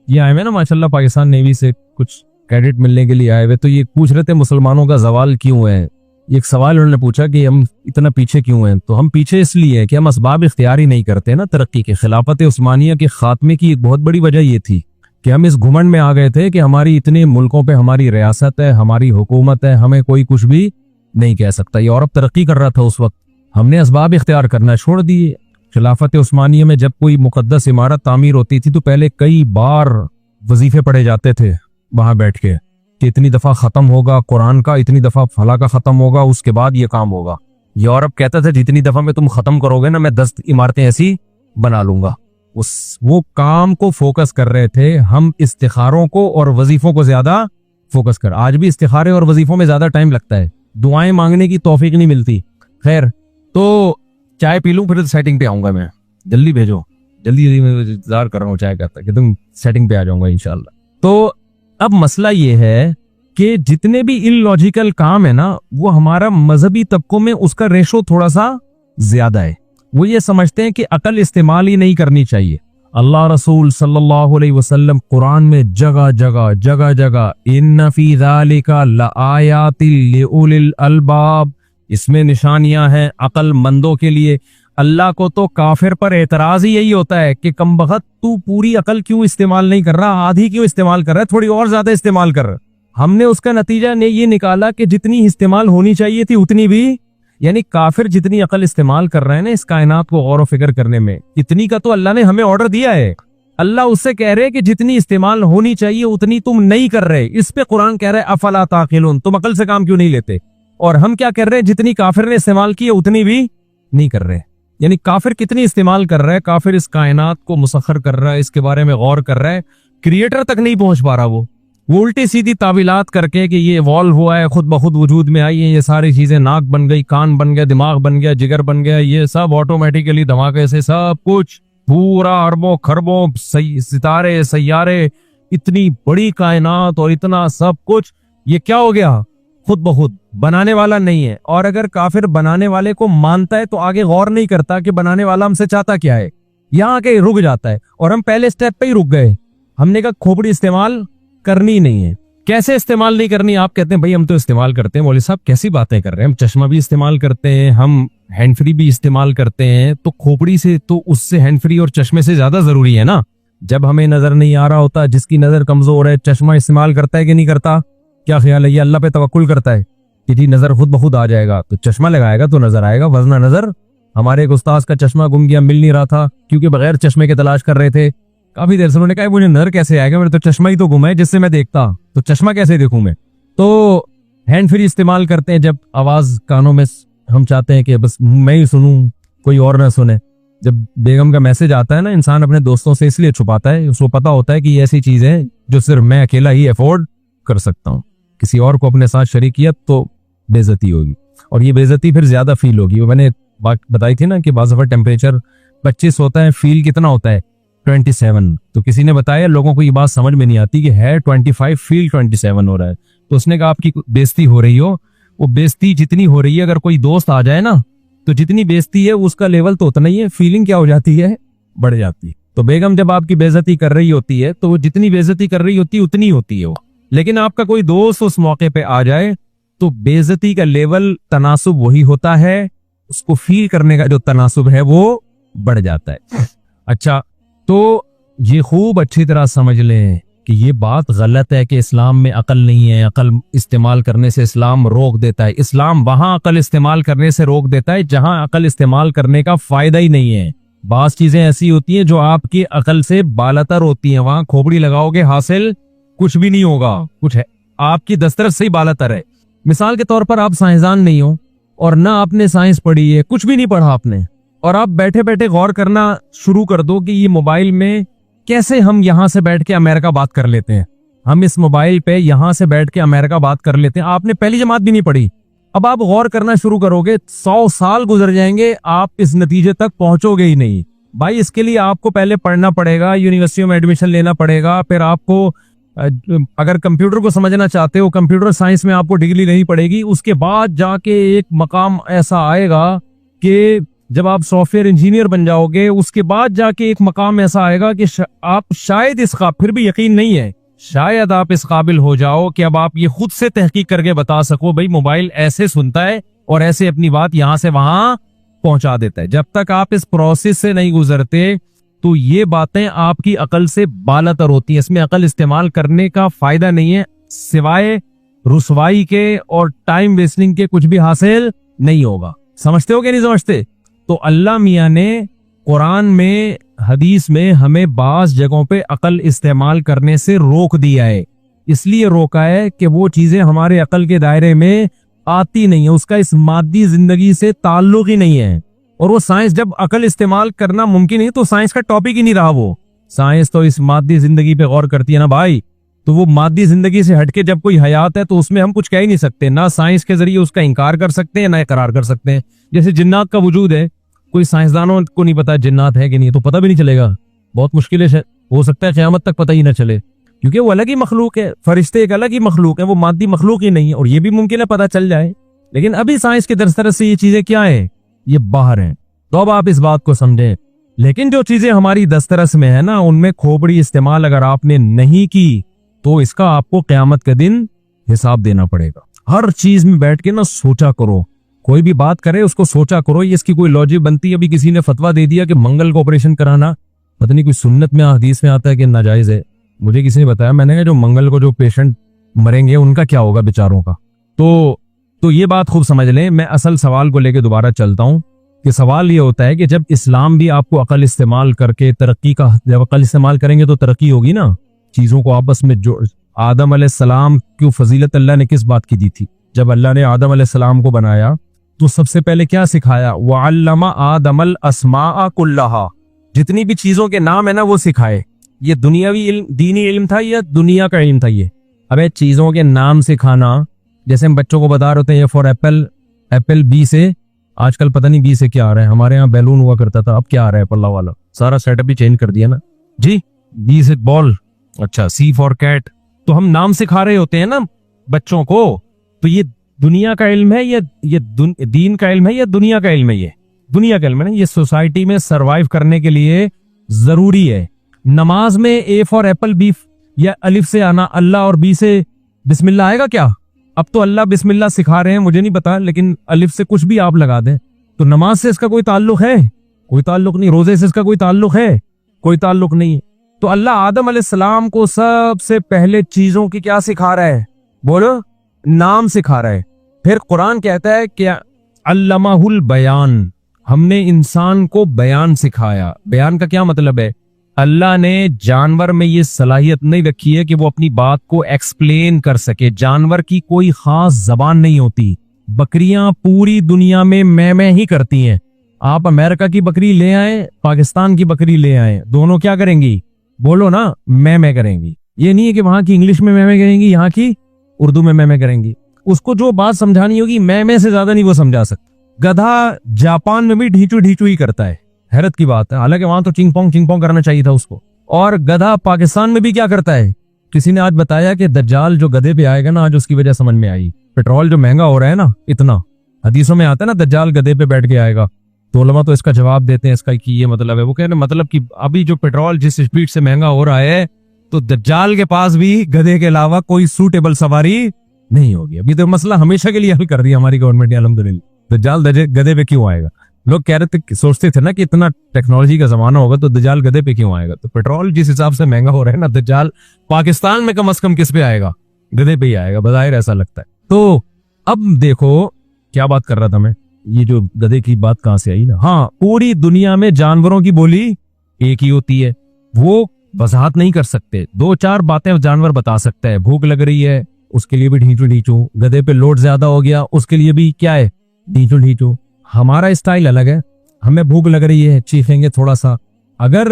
ये आए हुए ना माशाल्लाह पाकिस्तान नेवी से कुछ कैडेट मिलने के लिए आए हुए, तो ये पूछ रहे थे मुसलमानों का जवाल क्यों है। एक सवाल उन्होंने पूछा कि हम इतना पीछे क्यों हैं, तो हम पीछे इसलिए हैं कि हम असबाब इख्तियार ही नहीं करते ना तरक्की के। खिलाफत उस्मानिया के खात्मे की एक बहुत बड़ी वजह ये थी कि हम इस घुमंड में आ गए थे कि हमारी इतने मुल्कों पे हमारी रियासत है, हमारी हुकूमत है, हमें कोई कुछ भी नहीं कह सकता। यूरोप तरक्की कर रहा था उस वक्त, हमने असबाब इख्तियार करना छोड़ दिए। खिलाफत उस्मानिया में जब कोई मुकद्दस इमारत तामीर होती थी तो पहले कई बार वजीफे पढ़े जाते थे वहां बैठ के कि इतनी दफा खत्म होगा कुरान का, इतनी दफा फला का खत्म होगा, उसके बाद ये काम होगा। यूरोप कहता था जितनी दफा में तुम खत्म करोगे ना मैं 10 इमारतें ऐसी बना लूंगा। वो काम को फोकस कर रहे थे, हम इस्तिखारों को और वजीफों को ज्यादा फोकस कर। आज भी इस्तिखारे और वजीफों में ज्यादा टाइम लगता है, दुआएं मांगने की तौफीक नहीं मिलती। खैर, तो चाय पी लूं फिर सेटिंग पे आऊंगा मैं, जल्दी भेजो, जल्दी मैं इंतजार कर रहा हूँ चाय का कि तुम सेटिंग पे आ जाऊंगा इंशाल्लाह। तो अब मसला ये है कि जितने भी इलॉजिकल काम है ना वो हमारा मजहबी तबकों में उसका रेशो थोड़ा सा ज्यादा है। वो ये समझते हैं कि अकल इस्तेमाल ही नहीं करनी चाहिए। अल्लाह रसूल सल्लल्लाहु अलैहि वसल्लम कुरान में जगह जगह इन्न फी ज़ालिका लआयातिल लिउलिल अलबाब, इसमें निशानियां हैं अक्लमंदों के लिए। अल्लाह को तो काफिर पर एतराज ही यही होता है कि कमबख्त तू पूरी अकल क्यों इस्तेमाल नहीं कर रहा, आधी क्यों इस्तेमाल कर रहा है, थोड़ी और ज्यादा इस्तेमाल कर रहा। हमने उसका नतीजा ने ये निकाला कि जितनी इस्तेमाल होनी चाहिए थी उतनी भी यानी काफिर जितनी अकल इस्तेमाल कर रहे हैं ना इस कायनात को गौर व फिक्र करने में, इतनी का तो अल्लाह ने हमें ऑर्डर दिया है। अल्लाह उससे कह रहे हैं कि जितनी इस्तेमाल होनी चाहिए उतनी तुम नहीं कर रहे। इस पे कुरान कह रहा है अफला ताकिलून, तुम अकल से काम क्यों नहीं लेते। और हम क्या कर रहे हैं, जितनी काफिर ने इस्तेमाल की है उतनी भी नहीं कर रहे। यानी काफिर कितनी इस्तेमाल कर रहा है, काफिर इस कायनात को मुसख्खर कर रहा है, इसके बारे में गौर कर रहा है, क्रिएटर तक नहीं पहुंच पा रहा। वो उल्टी सीधी तावीलात करके कि ये इवॉल्व हुआ है, खुद ब खुद वजूद में आई है, ये सारी चीजें, नाक बन गई, कान बन गया, दिमाग बन गया, जिगर बन गया, ये सब ऑटोमेटिकली धमाके से सब कुछ, पूरा अरबों खरबों सितारे सैयारे, इतनी बड़ी कायनात और इतना सब कुछ, ये क्या हो गया, खुद ब खुद, बनाने वाला नहीं है। और अगर काफिर बनाने वाले को मानता है तो आगे गौर नहीं करता कि बनाने वाला हमसे चाहता क्या है, यहाँ आके रुक जाता है। और हम पहले स्टेप पे ही रुक गए, हमने कहा खोपड़ी इस्तेमाल करनी नहीं है। कैसे इस्तेमाल नहीं करनी, आप कहते हैं भाई हम तो इस्तेमाल करते हैं। मौलवी साहब कैसी बातें कर रहे हैं, हम चश्मा भी इस्तेमाल करते हैं, हम हैंड फ्री भी इस्तेमाल करते हैं, तो खोपड़ी से तो उससे हैंड फ्री और चश्मे से ज्यादा जरूरी है ना। जब हमें नजर नहीं आ रहा होता, जिसकी नजर कमजोर है, चश्मा इस्तेमाल करता है कि नहीं करता, क्या ख्याल है, ये अल्लाह पे तवक्कुल करता है कि जी नजर खुद ब खुद आ जाएगा, तो चश्मा लगाएगा तो नजर आएगा, वरना नजर। हमारे एक उस्ताद का चश्मा गुम गया, मिल नहीं रहा था क्योंकि बगैर चश्मे के तलाश कर रहे थे। काफी देर से उन्होंने कहा मुझे नजर कैसे आएगा, मेरे तो चश्मा ही तो गुम है जिससे मैं देखता, तो चश्मा कैसे देखूं मैं। तो हैंड फ्री इस्तेमाल करते हैं जब आवाज कानों में हम चाहते हैं कि बस मैं ही सुनूं, कोई और ना सुने। जब बेगम का मैसेज आता है ना, इंसान अपने दोस्तों से इसलिए छुपाता है, उसको पता होता है कि ये ऐसी चीज है जो सिर्फ मैं अकेला ही अफोर्ड कर सकता हूँ, किसी और को अपने साथ शरीक किया तो बेइज्जती होगी, और ये बेइज्जती फिर ज्यादा फील होगी। वो मैंने बात बताई थी ना कि बाज़ दफा टेम्परेचर 25 होता है, फील कितना होता है 27। तो किसी ने बताया, लोगों को ये बात समझ में नहीं आती कि है 25, फील 27 हो रहा है। तो उसने कहा आपकी बेइज्जती हो रही हो, वो बेइज्जती जितनी हो रही है, अगर कोई दोस्त आ जाए ना तो जितनी बेइज्जती है उसका लेवल तो उतना ही है, फीलिंग क्या हो जाती है, बढ़ जाती है। तो बेगम जब आपकी बेइज्जती कर रही होती है तो जितनी बेइज्जती कर रही होती है उतनी होती है वो। लेकिन आपका कोई दोस्त उस मौके पे आ जाए तो बेइज्जती का लेवल तनासुब वही होता है, उसको फील करने का जो तनासुब है वो बढ़ जाता है। अच्छा, तो ये खूब अच्छी तरह समझ लें कि ये बात गलत है कि इस्लाम में अकल नहीं है, अकल इस्तेमाल करने से इस्लाम रोक देता है। इस्लाम वहां अकल इस्तेमाल करने से रोक देता है जहां अकल इस्तेमाल करने का फायदा ही नहीं है। बास चीजें ऐसी होती हैं जो आपकी अकल से बालातर होती हैं, वहां खोपड़ी लगाओगे हासिल कुछ भी नहीं होगा, कुछ है आपकी दस्तरस से ही बालातर है। मिसाल के तौर पर आप साइंसदान नहीं हो और ना आपने साइंस पढ़ी है, कुछ भी नहीं पढ़ा आपने, और आप बैठे बैठे गौर करना शुरू कर दो कि ये मोबाइल में कैसे हम यहां से बैठ के अमेरिका बात कर लेते हैं, हम इस मोबाइल पे यहां से बैठ के अमेरिका बात कर लेते हैं। आपने पहली जमात भी नहीं पढ़ी, अब आप गौर करना शुरू करोगे, 100 साल गुजर जाएंगे, आप इस नतीजे तक पहुंचोगे ही नहीं। भाई इसके लिए आपको पहले पढ़ना पड़ेगा, यूनिवर्सिटी में एडमिशन लेना पड़ेगा, फिर आपको अगर कंप्यूटर को समझना चाहते हो कंप्यूटर साइंस में आपको डिग्री लेनी पड़ेगी। उसके बाद जाके एक मकाम ऐसा आएगा कि जब आप सॉफ्टवेयर इंजीनियर बन जाओगे, उसके बाद जाके एक मकाम ऐसा आएगा कि आप शायद इस फिर भी यकीन नहीं है, शायद आप इस काबिल हो जाओ कि अब आप ये खुद से तहकीक करके बता सको भाई मोबाइल ऐसे सुनता है और ऐसे अपनी बात यहां से वहां पहुंचा देता है। जब तक आप इस प्रोसेस से नहीं गुजरते तो ये बातें आपकी अकल से बालातर होती हैं। इसमें अकल इस्तेमाल करने का फायदा नहीं है, सिवाय रुसवाई के और टाइम वेस्टिंग के कुछ भी हासिल नहीं होगा। समझते हो क्या नहीं समझते? तो अल्लाह मियां ने कुरान में, हदीस में हमें बाज जगहों पे अकल इस्तेमाल करने से रोक दिया है। इसलिए रोका है कि वो चीजें हमारे अकल के दायरे में आती नहीं है, उसका इस मादी जिंदगी से ताल्लुक ही नहीं है। और वो साइंस जब अकल इस्तेमाल करना मुमकिन नहीं तो साइंस का टॉपिक ही नहीं रहा। वो साइंस तो इस मादी जिंदगी पे गौर करती है ना भाई, तो वो मादी जिंदगी से हटके जब कोई हयात है तो उसमें हम कुछ कह ही नहीं सकते, ना साइंस के जरिए उसका इनकार कर सकते हैं ना इकरार कर सकते हैं। जैसे जिन्नात का वजूद है, कोई साइंसदानों को नहीं पता जिन्नात है कि नहीं, तो पता भी नहीं चलेगा, बहुत मुश्किल है, हो सकता है क़यामत तक पता ही ना चले, क्योंकि वो अलग ही मखलूक है। फरिश्ते एक अलग ही मखलूक है, वो मादी मखलूक ही नहीं है। और ये भी मुमकिन है पता चल जाए, लेकिन अभी साइंस के दस्तरस से ये चीजें क्या है, ये बाहर है। तो अब आप इस बात को समझें। लेकिन जो चीजें हमारी दस्तरस में है ना, उनमें खोपड़ी इस्तेमाल अगर आपने नहीं की तो इसका आपको क़यामत के दिन हिसाब देना पड़ेगा। हर चीज में बैठ के ना सोचा करो, कोई भी बात करे उसको सोचा करो, ये इसकी कोई लॉजिक बनती है। अभी किसी ने फतवा दे दिया कि मंगल को ऑपरेशन कराना, पता नहीं कोई सुन्नत में हदीस में आता है कि नाजायज है, मुझे किसी ने बताया, मैंने कहा जो मंगल को जो पेशेंट मरेंगे उनका क्या होगा बेचारों का। तो तो ये बात खूब समझ लें। मैं असल सवाल को लेकर दोबारा चलता हूं कि सवाल ये होता है कि जब इस्लाम भी आपको अकल इस्तेमाल करके तरक्की का, जब अकल इस्तेमाल करेंगे तो तरक्की होगी ना, चीजों को आपस में जो आदम अलैहिस्सलाम की फजीलत अल्लाह ने किस बात की दी थी? जब अल्लाह ने आदम अलैहिस्सलाम को बनाया तो सबसे पहले क्या सिखाया? वअल्लमा आदमल अस्माअ कुल्लहा, जितनी भी चीजों के नाम है ना वो सिखाए। ये दुनियावी इल्म, दीनी इल्म था या दुनिया का इल्म था ये? अबे चीजों के नाम सिखाना, जैसे हम बच्चों को बता रहे होते हैं ये फॉर एप्पल, एप्पल बी से, आजकल पता नहीं बी से क्या आ रहा है, हमारे यहाँ बैलून हुआ करता था, अब क्या आ रहा है पल्ला वाला, सारा सेटअप ही चेंज कर दिया ना जी। बी से बॉल, अच्छा सी फॉर कैट। तो हम नाम सिखा रहे होते हैं ना बच्चों को, तो ये दुनिया का इल्म है या ये दीन का इल्म है या दुनिया का इल्म है? ये दुनिया का इल्म है ना, ये सोसाइटी में सरवाइव करने के लिए जरूरी है। नमाज में ए फॉर एप्पल, बी या अलिफ से आना, अल्लाह और बी से बिस्मिल्लाह आएगा क्या? अब तो अल्लाह बिस्मिल्लाह सिखा रहे हैं, मुझे नहीं पता, लेकिन अलिफ से कुछ भी आप लगा दें तो नमाज से इसका कोई ताल्लुक है? कोई ताल्लुक नहीं। रोजे से इसका कोई ताल्लुक है? कोई ताल्लुक नहीं। तो अल्लाह आदम अलैहिस्सलाम को सबसे पहले चीजों की क्या सिखा रहा है? बोलो, नाम सिखा रहा है। फिर कुरान कहता है कि अल्लमाहुल बयान, हमने इंसान को बयान सिखाया। बयान का क्या मतलब है? अल्लाह ने जानवर में ये सलाहियत नहीं रखी है कि वो अपनी बात को एक्सप्लेन कर सके। जानवर की कोई खास जबान नहीं होती। बकरियां पूरी दुनिया में मैं ही करती हैं। आप अमेरिका की बकरी ले आए, पाकिस्तान की बकरी ले आए, दोनों क्या करेंगी? बोलो ना, मैं करेंगी। ये नहीं है कि वहां की इंग्लिश में मैं करेंगी, यहाँ की उर्दू में मैं करेंगी। उसको जो बात समझानी होगी मैं से ज्यादा नहीं वो समझा सकता। गधा जापान में भी ढीचू ढीचू ही करता है, हैरत की बात है, हालांकि वहां तो चिंग पोंग करना चाहिए था उसको। और गधा पाकिस्तान में भी क्या करता है? किसी ने आज बताया कि दज्जाल जो गधे पे आएगा ना, आज उसकी वजह समझ में आई। पेट्रोल जो महंगा हो रहा है ना इतना, हदीसों में आता है ना दज्जाल गधे पे बैठ के आएगा, तो उलमा तो इसका जवाब देते हैं इसका कि ये मतलब है, वो कह रहे मतलब कि अभी जो पेट्रोल जिस स्पीड से महंगा हो रहा है तो दज्जाल के पास भी गधे के अलावा कोई सूटेबल सवारी नहीं होगी। अभी तो मसला हमेशा के लिए हल कर दिया हमारी गवर्नमेंट ने, अल्हम्दुलिल्लाह। दज्जाल गधे पे क्यों आएगा? लोग कह रहे थे, सोचते थे ना कि इतना टेक्नोलॉजी का जमाना होगा तो दज्जाल गधे पे क्यों आएगा? तो पेट्रोल जिस हिसाब से महंगा हो रहा है ना, दज्जाल पाकिस्तान में कम से कम किस पे आएगा? गधे पे ही आएगा, बज़ाहिर ऐसा लगता है। तो अब देखो क्या बात कर रहा था मैं, ये जो गधे की बात कहां से आई ना। हाँ, पूरी दुनिया में जानवरों की बोली एक ही होती है, वो वजाहत नहीं कर सकते। 2-4 बातें जानवर बता सकता है। भूख लग रही है उसके लिए भी ढींचू ढींचू, गधे पे लोड ज्यादा हो गया उसके लिए भी क्या है? ढींचू ढींचू। हमारा स्टाइल अलग है, हमें भूख लग रही है चीखेंगे थोड़ा सा, अगर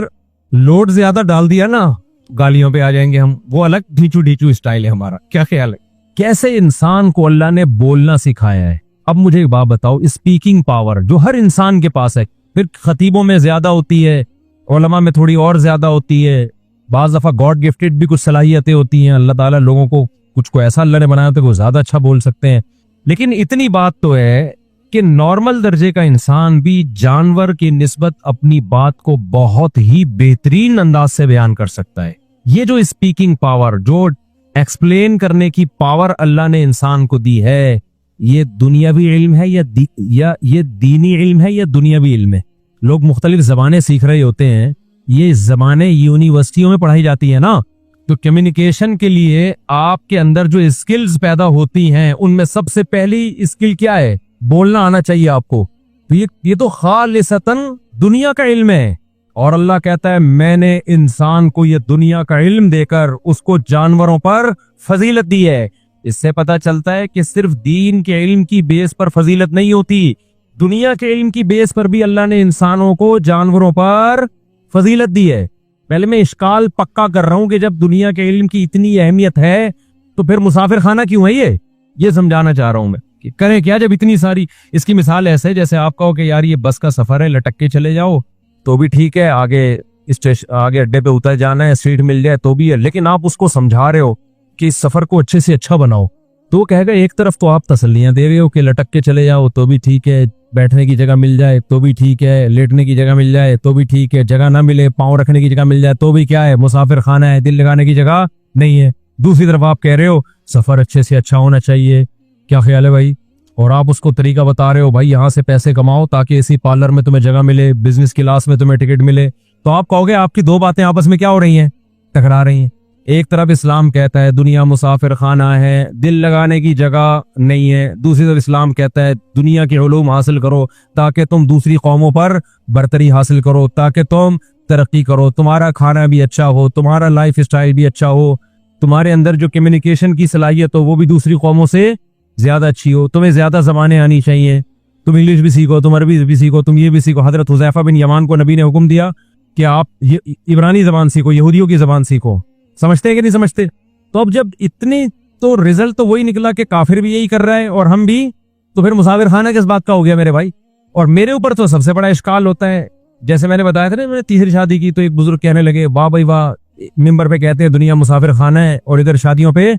लोड ज्यादा डाल दिया ना गालियों पे आ जाएंगे हम, वो अलग ढींचू ढींचू स्टाइल है हमारा। क्या ख्याल है? कैसे इंसान को अल्लाह ने बोलना सिखाया है। अब मुझे एक बात बताओ, स्पीकिंग पावर जो हर इंसान के पास है, फिर खतीबों में ज्यादा होती है, उलमा में थोड़ी और ज्यादा होती है, बाज दफा गॉड गिफ्टेड भी कुछ सलाहियतें होती हैं। अल्लाह ताला लोगों को कुछ को ऐसा अल्लाह ने बनाया होता है वो ज्यादा अच्छा बोल सकते हैं। लेकिन इतनी बात तो है कि नॉर्मल दर्जे का इंसान भी जानवर की निस्बत अपनी बात को बहुत ही बेहतरीन अंदाज से बयान कर सकता है। ये जो स्पीकिंग पावर, जो एक्सप्लेन करने की पावर अल्लाह ने इंसान को दी है, ये दुनियावी इल्म है या ये दीनी इल्म है या दुनियावी इल्म है? लोग मुख्तलिफ जबानें सीख रहे होते हैं, ये जबानें यूनिवर्सिटियों में पढ़ाई जाती है ना, तो कम्युनिकेशन के लिए आपके अंदर जो स्किल्स पैदा होती हैं उनमें सबसे पहली स्किल क्या है? बोलना आना चाहिए आपको। तो ये तो खालिसतन दुनिया का इल्म है। और अल्लाह कहता है मैंने इंसान को ये दुनिया का इल्म देकर उसको जानवरों पर फजीलत दी है। इससे पता चलता है कि सिर्फ दीन के इल्म की बेस पर फजीलत नहीं होती, दुनिया के इल्म की बेस पर भी अल्लाह ने इंसानों को जानवरों पर फजीलत दी है। पहले मैं इश्काल पक्का कर रहा हूं कि जब दुनिया के इल्म की इतनी अहमियत है तो फिर मुसाफिर खाना क्यों है? ये समझाना चाह रहा हूं मैं कि करें क्या जब इतनी सारी। इसकी मिसाल ऐसे है जैसे आप कहो कि यार ये बस का सफर है, लटक के चले जाओ तो भी ठीक है, आगे अड्डे पे उतर जाना है, सीट मिल जाए तो भी है, लेकिन आप उसको समझा रहे हो कि इस सफर को अच्छे से अच्छा बनाओ, तो वो कहेगा एक तरफ तो आप तसल्लियां दे रहे हो कि लटक के चले जाओ तो भी ठीक है, बैठने की जगह मिल जाए तो भी ठीक है, लेटने की जगह मिल जाए तो भी ठीक है, जगह ना मिले पाँव रखने की जगह मिल जाए तो भी क्या है, मुसाफिर खाना है, दिल लगाने की जगह नहीं है। दूसरी तरफ आप कह रहे हो सफर अच्छे से अच्छा होना चाहिए। क्या ख्याल है भाई? और आप उसको तरीका बता रहे हो भाई यहाँ से पैसे कमाओ ताकि इसी पार्लर में तुम्हें जगह मिले, बिजनेस क्लास में तुम्हें टिकट मिले, तो आप कहोगे आपकी दो बातें आपस में क्या हो रही हैं? टकरा रही हैं। एक तरफ इस्लाम कहता है दुनिया मुसाफिर खाना है, दिल लगाने की जगह नहीं है, दूसरी तरफ इस्लाम कहता है दुनिया के उलूम हासिल करो ताकि तुम दूसरी कौमों पर बरतरी हासिल करो, ताकि तुम तरक्की करो, तुम्हारा खाना भी अच्छा हो, तुम्हारा लाइफ स्टाइल भी अच्छा हो, तुम्हारे अंदर जो कम्युनिकेशन की सलाहियत हो वो भी दूसरी कौमों से ज्यादा अच्छी हो, तुम्हें ज्यादा जबानें आनी चाहिए, तुम इंग्लिश भी सीखो, तुम अरबी भी सीखो, तुम ये भी सीखो। हजरत हुज़ैफा बिन यमान को नबी ने हुक्म दिया कि आप इब्रानी जबान सीखो, यहूदियों की जबान सीखो। समझते हैं कि नहीं समझते? तो अब जब इतनी, तो रिजल्ट तो वही निकला कि काफिर भी यही कर रहा है और हम भी, तो फिर मुसाफिर खाना किस बात का हो गया मेरे भाई? और मेरे ऊपर तो सबसे बड़ा इश्काल होता है, जैसे मैंने बताया था ना, मैंने तीसरी शादी की तो एक बुजुर्ग कहने लगे वाह भाई वाह, मिंबर पे कहते हैं दुनिया मुसाफिर खाना है और इधर शादियों पे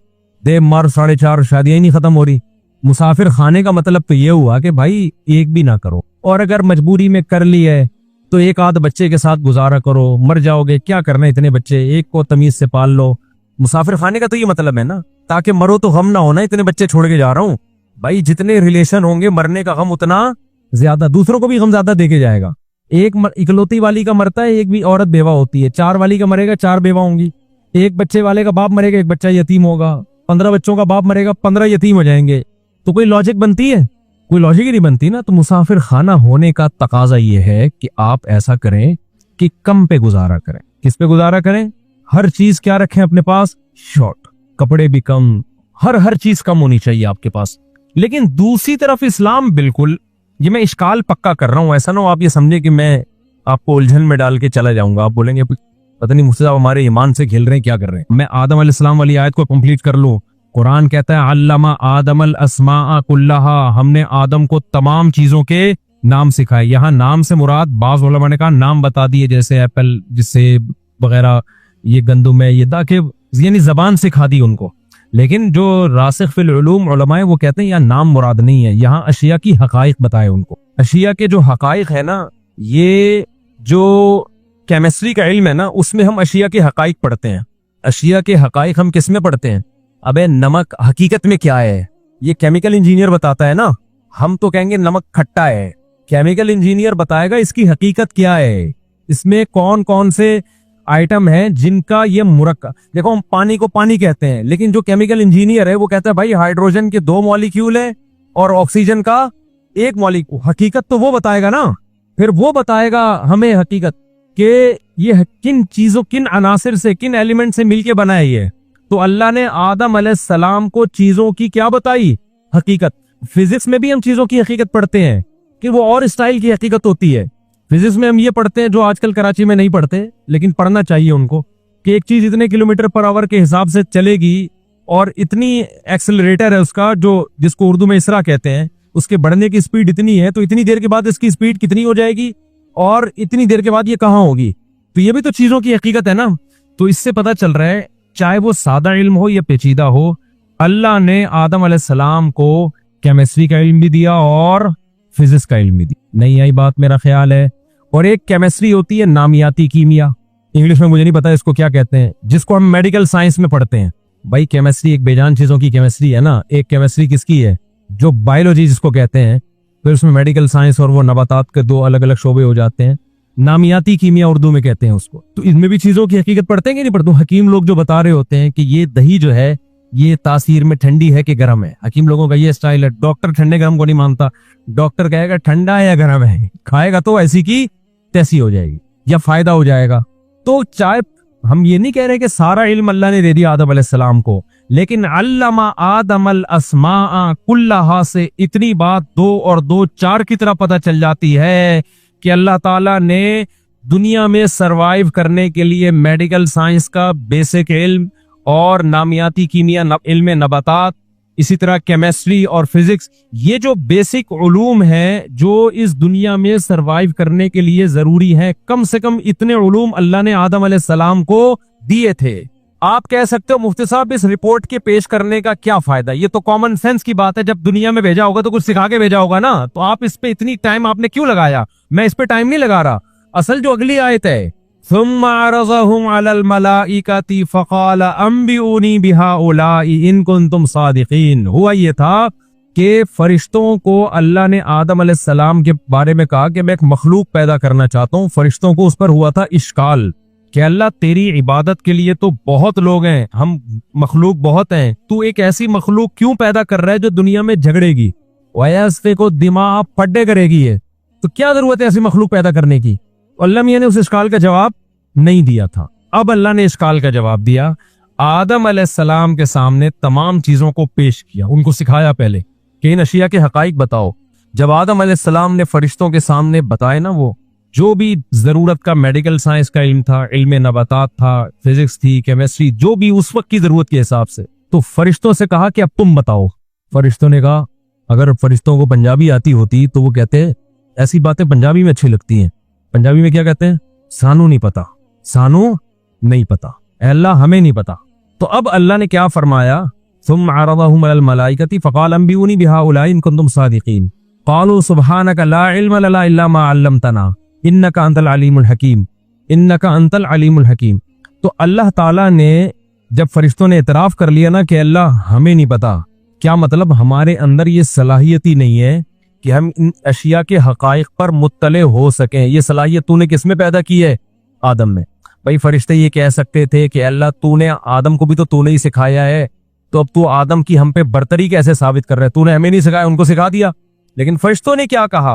दे मार 4.5 शादियां ही नहीं खत्म हो रही। मुसाफिर खाने का मतलब तो ये हुआ कि भाई एक भी ना करो, और अगर मजबूरी में कर ली है तो एक आध बच्चे के साथ गुजारा करो, मर जाओगे क्या करना इतने बच्चे, एक को तमीज से पाल लो। मुसाफिर खाने का तो ये मतलब है ना, ताकि मरो तो गम ना होना इतने बच्चे छोड़ के जा रहा हूँ। भाई जितने रिलेशन होंगे मरने का गम उतना ज्यादा, दूसरों को भी गम ज्यादा देके जाएगा। एक इकलौती वाली का मरता है, एक भी औरत बेवा होती है, 4 वाली का मरेगा 4 बेवा होंगी, एक बच्चे वाले का बाप मरेगा 1 बच्चा यतीम होगा, 15 बच्चों का बाप मरेगा 15 यतीम हो जाएंगे। तो कोई लॉजिक बनती है? कोई लॉजिक ही नहीं बनती ना। तो मुसाफिर खाना होने का तकाजा ये है कि आप ऐसा करें कि कम पे गुजारा करें। किस पे गुजारा करें? हर चीज क्या रखें अपने पास? शॉर्ट, कपड़े भी कम, हर चीज कम होनी चाहिए आपके पास। लेकिन दूसरी तरफ इस्लाम बिल्कुल, ये मैं इश्काल पक्का कर रहा हूं, ऐसा ना हो आप ये समझे कि मैं आपको उलझन में डाल के चला जाऊंगा, आप बोलेंगे पता नहीं मुफ्ती साहब हमारे ईमान से खेल रहे हैं, क्या कर रहे हैं। मैं आदम अलैहिस्सलाम वाली आयत को कंप्लीट कर लूं। कुरान कहता है अल्लामा आदमल अस्माअ कुल्लहा, हमने आदम को तमाम चीजों के नाम सिखाए। यहाँ नाम से मुराद बाज़ उलमा ने कहा नाम बता दिए, जैसे एप्पल, जिससे वगैरह, ये गंदुम है, ये दाके, यानी जबान सिखा दी उनको। लेकिन जो रासिख फिल उलूम उलमा है वो कहते हैं यहाँ नाम मुराद नहीं है, यहाँ अशिया की हकाइक बताए उनको। अशिया के जो हकाइक है ना, ये जो केमिस्ट्री का इल्म है ना, उसमें हम अशिया के हकाइक पढ़ते हैं। अशिया के हकाइक हम किस में पढ़ते हैं? अबे नमक हकीकत में क्या है, ये केमिकल इंजीनियर बताता है ना, हम तो कहेंगे नमक खट्टा है, केमिकल इंजीनियर बताएगा इसकी हकीकत क्या है, इसमें कौन कौन से आइटम हैं जिनका ये मुरक्कब। देखो हम पानी को पानी कहते हैं, लेकिन जो केमिकल इंजीनियर है वो कहता है भाई हाइड्रोजन के 2 मॉलिक्यूल है और ऑक्सीजन का 1 मॉलिक्यूल। हकीकत तो वो बताएगा ना, फिर वो बताएगा हमें हकीकत कि ये किन चीजों, किन अनासिर से, किन एलिमेंट से मिलके बना है ये। तो अल्लाह ने आदम अलैहिस्सलाम को चीजों की क्या बताई? हकीकत। फिजिक्स में भी हम चीजों की हकीकत पढ़ते हैं कि वो और स्टाइल की हकीकत होती है। फिजिक्स में हम ये पढ़ते हैं जो आजकल कराची में नहीं पढ़ते, लेकिन पढ़ना चाहिए उनको, कि एक चीज इतने किलोमीटर पर आवर के हिसाब से चलेगी और इतनी एक्सेलरेटर है उसका, जो जिसको उर्दू में इसरा कहते हैं, उसके बढ़ने की स्पीड इतनी है, तो इतनी देर के बाद इसकी स्पीड कितनी हो जाएगी और इतनी देर के बाद ये कहाँ होगी। तो ये भी तो चीजों की हकीकत है ना। तो इससे पता चल रहा है चाहे वो सादा इल्म हो या पेचीदा हो, अल्लाह ने आदम अलैहिस्सलाम को केमिस्ट्री का इल्म भी दिया और फिजिक्स का इल्म भी दिया। नहीं आई बात मेरा ख्याल है। और एक केमिस्ट्री होती है नामियाती कीमिया, इंग्लिश में मुझे नहीं पता इसको क्या कहते हैं, जिसको हम मेडिकल साइंस में पढ़ते हैं। भाई केमिस्ट्री एक बेजान चीजों की केमिस्ट्री है ना। एक केमिस्ट्री किसकी है? जो बायोलॉजी जिसको कहते हैं, फिर उसमें मेडिकल साइंस और वो नबातात के 2 अलग अलग शोबे हो जाते हैं। नामियाती कीमिया उर्दू में कहते हैं उसको। तो इसमें भी चीजों की हकीकत पढ़ते हैं कि नहीं पढ़ते? हकीम लोग जो बता रहे होते हैं कि ये दही जो है ये तासीर में ठंडी है कि गर्म है, हकीम लोगों का ये स्टाइल है। डॉक्टर ठंडे गर्म को नहीं मानता, डॉक्टर कहेगा ठंडा है या गर्म है, खाएगा तो ऐसी की तैसी हो जाएगी या फायदा हो जाएगा। तो चाहे हम ये नहीं कह रहे कि सारा इल्म अल्लाह ने दे दिया आदम अलैहिस्सलाम को, लेकिन अल्लामा आदमल अस्माअ कुल्लहा से इतनी बात 2 और 2 4 की तरह पता चल जाती है कि अल्लाह ताला ने दुनिया में सरवाइव करने के लिए मेडिकल साइंस का बेसिक इल्म और नामियाती कीमिया, इल्म नबातात, इसी तरह केमिस्ट्री और फिजिक्स, ये जो बेसिक उलूम है जो इस दुनिया में सरवाइव करने के लिए जरूरी है, कम से कम इतने उलूम अल्लाह ने आदम अलैहिस्सलाम को दिए थे। आप कह सकते हो मुफ्ती साहब इस रिपोर्ट के पेश करने का क्या फायदा? ये तो कॉमन सेंस की बात है, जब दुनिया में भेजा होगा तो कुछ सिखा के भेजा होगा ना, तो आप इस पे इतनी टाइम आपने क्यों लगाया? मैं इस पे टाइम नहीं लगा रहा। असल जो अगली आयत है, सुम्मा अरज़हुम अलल मलाइकति फ़क़ाल अंबिऊनी बिहाउलाई इन कुंतुम सादिक़ीन, हुआ ये था कि फरिश्तों को अल्लाह ने आदम अलैहिस्सलाम के बारे में कहा कि मैं एक मखलूक पैदा करना चाहता हूँ। फरिश्तों को उस पर हुआ था इश्काल कि अल्लाह तेरी इबादत के लिए तो बहुत लोग हैं, हम मखलूक बहुत हैं, तू एक ऐसी मखलूक क्यों पैदा कर रहा है जो दुनिया में झगड़ेगी, वयस्फे को दिमाग फड्डे करेगी है, तो क्या जरूरत है ऐसी मखलूक पैदा करने की। अल्लाह मियां ने उस इश्काल का जवाब नहीं दिया था। अब अल्लाह ने इश्काल का जवाब दिया, आदम अलैहिस्सलाम के सामने तमाम चीजों को पेश किया, उनको सिखाया पहले कि इन अशिया के हकाइक बताओ। जब आदम अलैहिस्सलाम ने फरिश्तों के सामने बताए ना, वो जो भी जरूरत का मेडिकल साइंस का इल्म था, इल्म नबातात था, फिजिक्स थी, केमिस्ट्री, जो भी उस वक्त की जरूरत के हिसाब से, तो फरिश्तों से कहा कि अब तुम बताओ। फरिश्तों ने कहा, अगर फरिश्तों को पंजाबी आती होती तो वो कहते ऐसी बातें पंजाबी में अच्छी लगती हैं। पंजाबी में क्या कहते हैं, सानू नहीं पता, सानू नहीं पता, अल्लाह हमें नहीं पता। तो अब अल्लाह ने क्या फरमाया, सुम्मा अरदहुम अलल मलाइकति फक़ाल अंबिऊनी बिहाउलाई इन कुंतुम सादिकीन क़ालू सुब्हानका ला इल्म लना इल्ला मा अल्लमतना इन्नका अंतल अलीमुल हकीम, इन्नका अंतल अलीमुल हकीम। तो अल्लाह ताला ने जब फरिश्तों ने इतराफ कर लिया ना कि अल्लाह हमें नहीं पता, क्या मतलब हमारे अंदर ये सलाहियत ही नहीं है कि हम इन अशिया के हकाइक पर मुत्तले हो सकें। ये सलाहियत तूने किस में पैदा की है, आदम में। भाई फरिश्ते ये कह सकते थे कि अल्लाह तूने आदम को भी तो तूने ही सिखाया है, तो अब तू आदम की हम पे बरतरी कैसे साबित कर रहा है, तूने हमें नहीं सिखाया, उनको सिखा दिया। लेकिन फरिश्तों ने क्या कहा,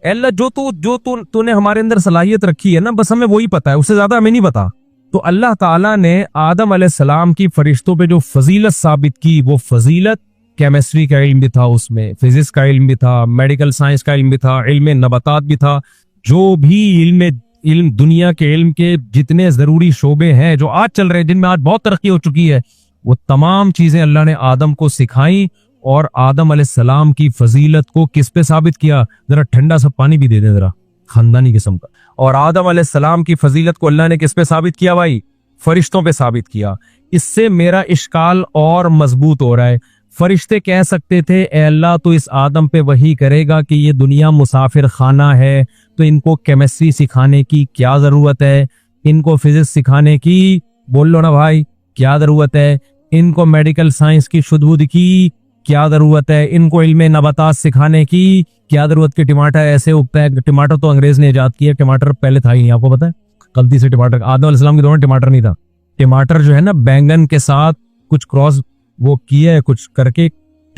अल्लाह जो तूने हमारे अंदर सलाहियत रखी है ना, बस हमें वही पता है, उससे ज्यादा हमें नहीं पता। तो अल्लाह ताला ने आदम अलैहिस्सलाम की फरिश्तों पे जो फजीलत साबित की, वो फजीलत केमिस्ट्री का इल्म भी था, उसमें फिजिक्स का इल्म भी था, मेडिकल साइंस का इल्म भी था, इल्म नबातात भी था, जो भी इल्म दुनिया के इल्म के जितने जरूरी शोबे हैं जो आज चल रहे हैं, जिनमें आज बहुत तरक्की हो चुकी है, वो तमाम चीजें अल्लाह ने आदम को सिखाई। और आदम अलैहिस्सलाम की फजीलत को किस पे साबित किया, जरा ठंडा सा पानी भी दे दे जरा, खानदानी किस्म का। और आदम अलैहिस्सलाम की फजीलत को अल्लाह ने किस पे साबित किया भाई, फरिश्तों पे साबित किया। इससे मेरा इश्काल और मजबूत हो रहा है। फरिश्ते कह सकते थे, ए अल्लाह तो इस आदम पे वही करेगा कि ये दुनिया मुसाफिर खाना है, तो इनको केमिस्ट्री सिखाने की क्या जरूरत है, इनको फिजिक्स सिखाने की बोल लो ना भाई क्या जरूरत है, इनको मेडिकल साइंस की शुद्ध की क्या जरूरत है, इनको इल्म नबातात सिखाने की क्या जरूरत कि टमाटर ऐसे उगता है। टमाटर तो अंग्रेज ने इजाद किया, टमाटर पहले था ही नहीं, आपको पता है, गलती से टमाटर, आदम अलैहिस्सलाम के दौर में टमाटर नहीं था। टमाटर जो है ना, बैंगन के साथ कुछ क्रॉस वो किया है, कुछ करके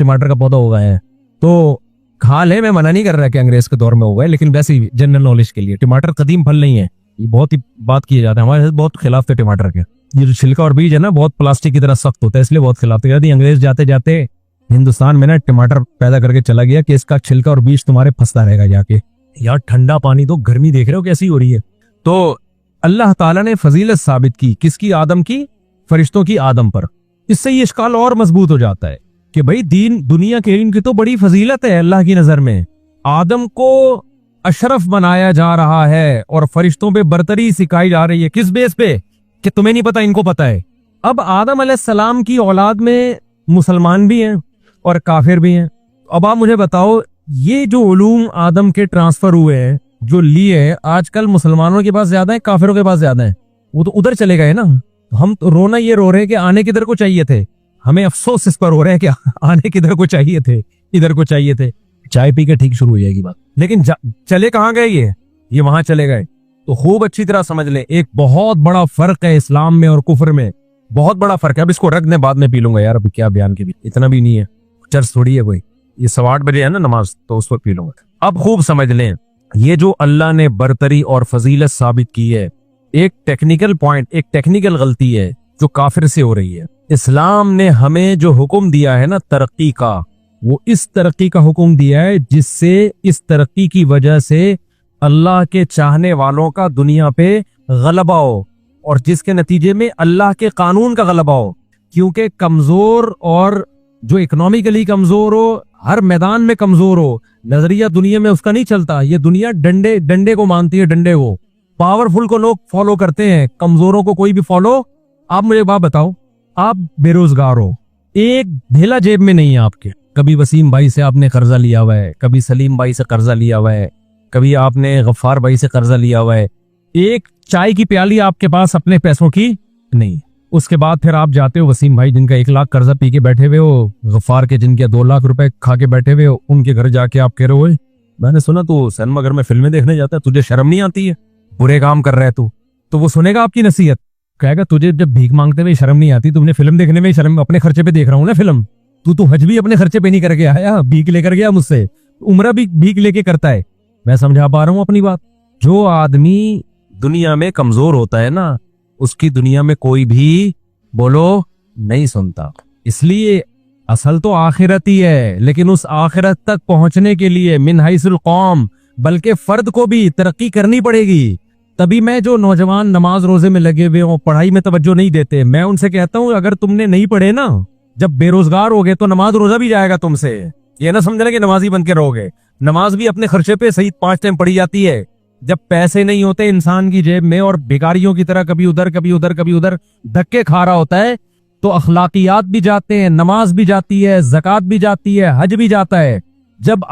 टमाटर का पौधा उगा है। तो खा ले, मैं मना नहीं कर रहा कि अंग्रेज के दौर में उगा है, लेकिन वैसे ही जनरल नॉलेज के लिए, टमाटर कदीम फल नहीं है, ये बहुत ही बात किया जाता है, हमारे बहुत खिलाफ थे टमाटर के। ये जो छिलका और बीज है ना, बहुत प्लास्टिक की तरह सख्त होता है, इसलिए बहुत खिलाफ थे। यदि अंग्रेज जाते जाते हिंदुस्तान में ना टमाटर पैदा करके चला गया कि इसका छिलका और बीज तुम्हारे फंसता रहेगा जाके। यार ठंडा पानी, तो गर्मी देख रहे हो कैसी हो रही है। तो अल्लाह ताला ने फजीलत साबित की, किसकी, आदम की, फरिश्तों की आदम पर। इससे ये इश्काल और मजबूत हो जाता है कि भाई दीन दुनिया के इल्म की तो बड़ी फजीलत है अल्लाह की नजर में। आदम को अशरफ बनाया जा रहा है और फरिश्तों पे बरतरी सिखाई जा रही है, किस बेस पे कि तुम्हें नहीं पता, इनको पता है। अब आदम अलैहिस्सलाम की औलाद में मुसलमान भी हैं और काफिर भी हैं। अब आप मुझे बताओ, ये जो उलूम आदम के ट्रांसफर हुए हैं, जो लिए, आजकल मुसलमानों के पास ज्यादा है, काफिरों के पास ज्यादा है, वो तो उधर चले गए ना। हम तो रोना ये रो रहे हैं कि आने किधर को चाहिए थे, हमें अफसोस इस पर हो रहा है कि आने किधर को चाहिए थे, इधर को चाहिए थे। चाय पी के ठीक शुरू हो जाएगी बात, लेकिन चले कहाँ गए ये वहां चले गए। तो खूब अच्छी तरह समझ ले, एक बहुत बड़ा फर्क है इस्लाम में और कुफर में, बहुत बड़ा फर्क है। अब इसको रख दे, बाद में पी लूंगा यार, अभी क्या बयान के भी इतना भी नहीं है, चर्च थोड़ी है कोई, ये 8:15 बजे है ना नमाज, तो उस पर पी लूंगा। अब खूब समझ लें, ये जो अल्लाह ने बरतरी और फजीलत साबित की है, एक टेक्निकल पॉइंट, एक टेक्निकल गलती है जो काफिर से हो रही है। इस्लाम ने हमें जो हुक्म दिया है ना तरक्की का, वो इस तरक्की का हुक्म दिया है जिससे, इस तरक्की की वजह से अल्लाह के चाहने वालों का दुनिया पे गलबा हो, और जिसके नतीजे में अल्लाह के कानून का गलबा हो। क्योंकि कमजोर और जो इकोनॉमिकली कमजोर हो, हर मैदान में कमजोर हो, नजरिया दुनिया में उसका नहीं चलता। ये दुनिया डंडे को मानती है, डंडे को। पावरफुल को लोग फॉलो करते हैं, कमजोरों को कोई भी फॉलो। आप मुझे बात बताओ, आप बेरोजगार हो, एक ढेला जेब में नहीं है आपके, कभी वसीम भाई से आपने कर्जा लिया हुआ है, कभी सलीम भाई से कर्जा लिया हुआ है, कभी आपने गफ्फार भाई से कर्जा लिया हुआ है, एक चाय की प्याली आपके पास अपने पैसों की नहीं। उसके बाद फिर आप जाते हो वसीम भाई जिनका 1 लाख कर्जा पी के बैठे हुए हो, गफ्फार के जिनके 2 लाख रुपए खा के बैठे हुए हो, उनके घर जाके आप कह रहे हो, मैंने सुना तू सिनेमा घर में फिल्में देखने जाता है, तुझे शर्म नहीं आती है, बुरे काम कर रहा है तू। तो वो सुनेगा आपकी नसीहत, कहेगा तुझे जब भीख मांगते हुए शर्म नहीं आती, तुमने फिल्म देखने में शर्म, अपने खर्चे पे देख रहा हूँ ना फिल्म, तू तो हज भी अपने खर्चे पे नहीं करके आया, भीख लेकर गया मुझसे, उम्रा भी भीख लेके करता है। मैं समझा पा रहा हूँ अपनी बात। जो आदमी दुनिया में कमजोर होता है ना, उसकी दुनिया में कोई भी बोलो नहीं सुनता। इसलिए असल तो आखिरत ही है, लेकिन उस आखिरत तक पहुंचने के लिए मिन हैसुल कौम, बल्कि फर्द को भी तरक्की करनी पड़ेगी। तभी मैं जो नौजवान नमाज रोजे में लगे हुए और पढ़ाई में तवज्जो नहीं देते, मैं उनसे कहता हूं अगर तुमने नहीं पढ़े ना, जब बेरोजगार हो गए तो नमाज रोजा भी जाएगा तुमसे। ये ना समझना कि नमाजी बन के रहोगे। नमाज भी अपने खर्चे पे सही 5 टाइम पढ़ी जाती है। जब पैसे नहीं होते इंसान की जेब में और भिखारियों की तरह कभी उधर कभी उधर कभी उधर धक्के खा रहा होता है, तो अखलाकियात भी जाते हैं, नमाज भी जाती है, ज़कात भी जाती है, हज भी जाता है। जब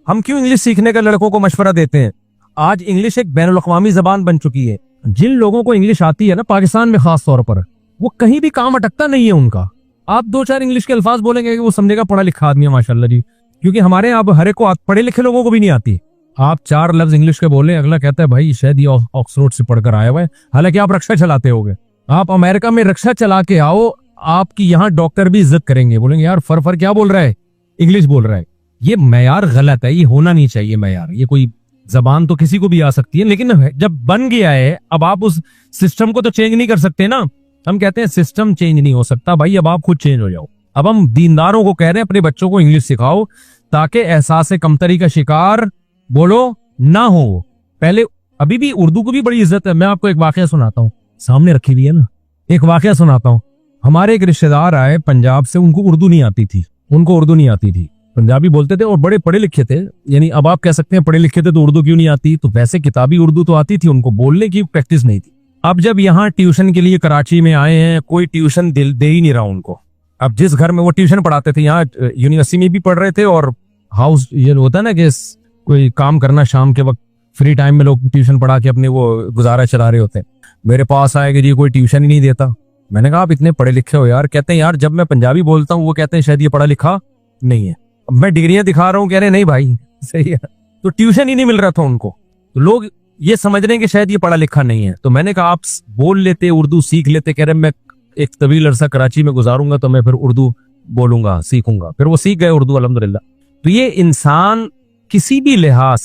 हम क्यों इंग्लिश सीखने का लड़कों को मशवरा देते हैं? आज इंग्लिश एक बैनुल अक़वामी जबान बन चुकी है। जिन लोगों को इंग्लिश आती है ना, पाकिस्तान में खास तौर पर, वो कहीं भी काम अटकता नहीं है उनका। आप 2-4 इंग्लिश के अल्फाज बोलेंगे कि वो समझेगा पढ़ा लिखा आदमी है माशाल्लाह जी, क्योंकि हमारे यहाँ अब हर एक को पढ़े लिखे लोगों को भी नहीं आती। आप 4 लफ्ज इंग्लिश के बोले, अगला कहता है भाई शायद ये ऑक्सफोर्ड से पढ़कर आया हुआ है, हालांकि आप रक्षा चलाते होगे। आप अमेरिका में रक्षा चला के आओ, आपकी यहाँ डॉक्टर भी इज्जत करेंगे, बोलेंगे यार फर क्या बोल रहा है, इंग्लिश बोल रहा है। ये मयार गलत है, ये होना नहीं चाहिए मयार। ये कोई जबान तो किसी को भी आ सकती है, लेकिन जब बन गया है, अब आप उस सिस्टम को तो चेंज नहीं कर सकते ना। हम कहते हैं सिस्टम चेंज नहीं हो सकता भाई, अब आप खुद चेंज हो जाओ। अब हम दीनदारों को कह रहे हैं अपने बच्चों को इंग्लिश सिखाओ, ताकि एहसास कमतरी का शिकार बोलो ना हो। पहले अभी भी उर्दू को भी बड़ी इज्जत है। मैं आपको एक वाकया सुनाता हूँ, सामने रखी हुई है ना, एक वाकया सुनाता हूँ। हमारे एक रिश्तेदार आए पंजाब से, उनको उर्दू नहीं आती थी, पंजाबी बोलते थे और बड़े पढ़े लिखे थे। यानी अब आप कह सकते हैं पढ़े लिखे थे तो उर्दू क्यों नहीं आती, तो वैसे किताबी उर्दू तो आती थी, उनको बोलने की प्रैक्टिस नहीं थी। अब जब यहाँ ट्यूशन के लिए कराची में आए हैं, कोई ट्यूशन दे ही नहीं रहा उनको। अब जिस घर में वो ट्यूशन पढ़ाते थे, यहाँ यूनिवर्सिटी में भी पढ़ रहे थे और हाउस ये होता है ना कि कोई काम करना शाम के वक्त फ्री टाइम में लोग ट्यूशन पढ़ा के अपने वो गुजारा चला रहे होते हैं। मेरे पास आए कि जी कोई ट्यूशन ही नहीं देता। मैंने कहा आप इतने पढ़े लिखे हो यार। कहते हैं यार जब मैं पंजाबी बोलता हूँ वो कहते हैं शायद ये पढ़ा लिखा नहीं है। अब मैं डिग्रियां दिखा रहा हूँ, कह रहे नहीं भाई सही है। तो ट्यूशन ही नहीं मिल रहा था उनको, तो लोग ये समझ रहे हैं कि शायद ये पढ़ा लिखा नहीं है। तो मैंने कहा आप बोल लेते, उर्दू सीख लेते। कह रहे मैं एक तवील अरसा कराची में गुजारूंगा तो मैं फिर उर्दू बोलूंगा, सीखूंगा। फिर वो सीख गए उर्दू अल्हम्दुलिल्लाह। तो ये इंसान किसी भी लिहाज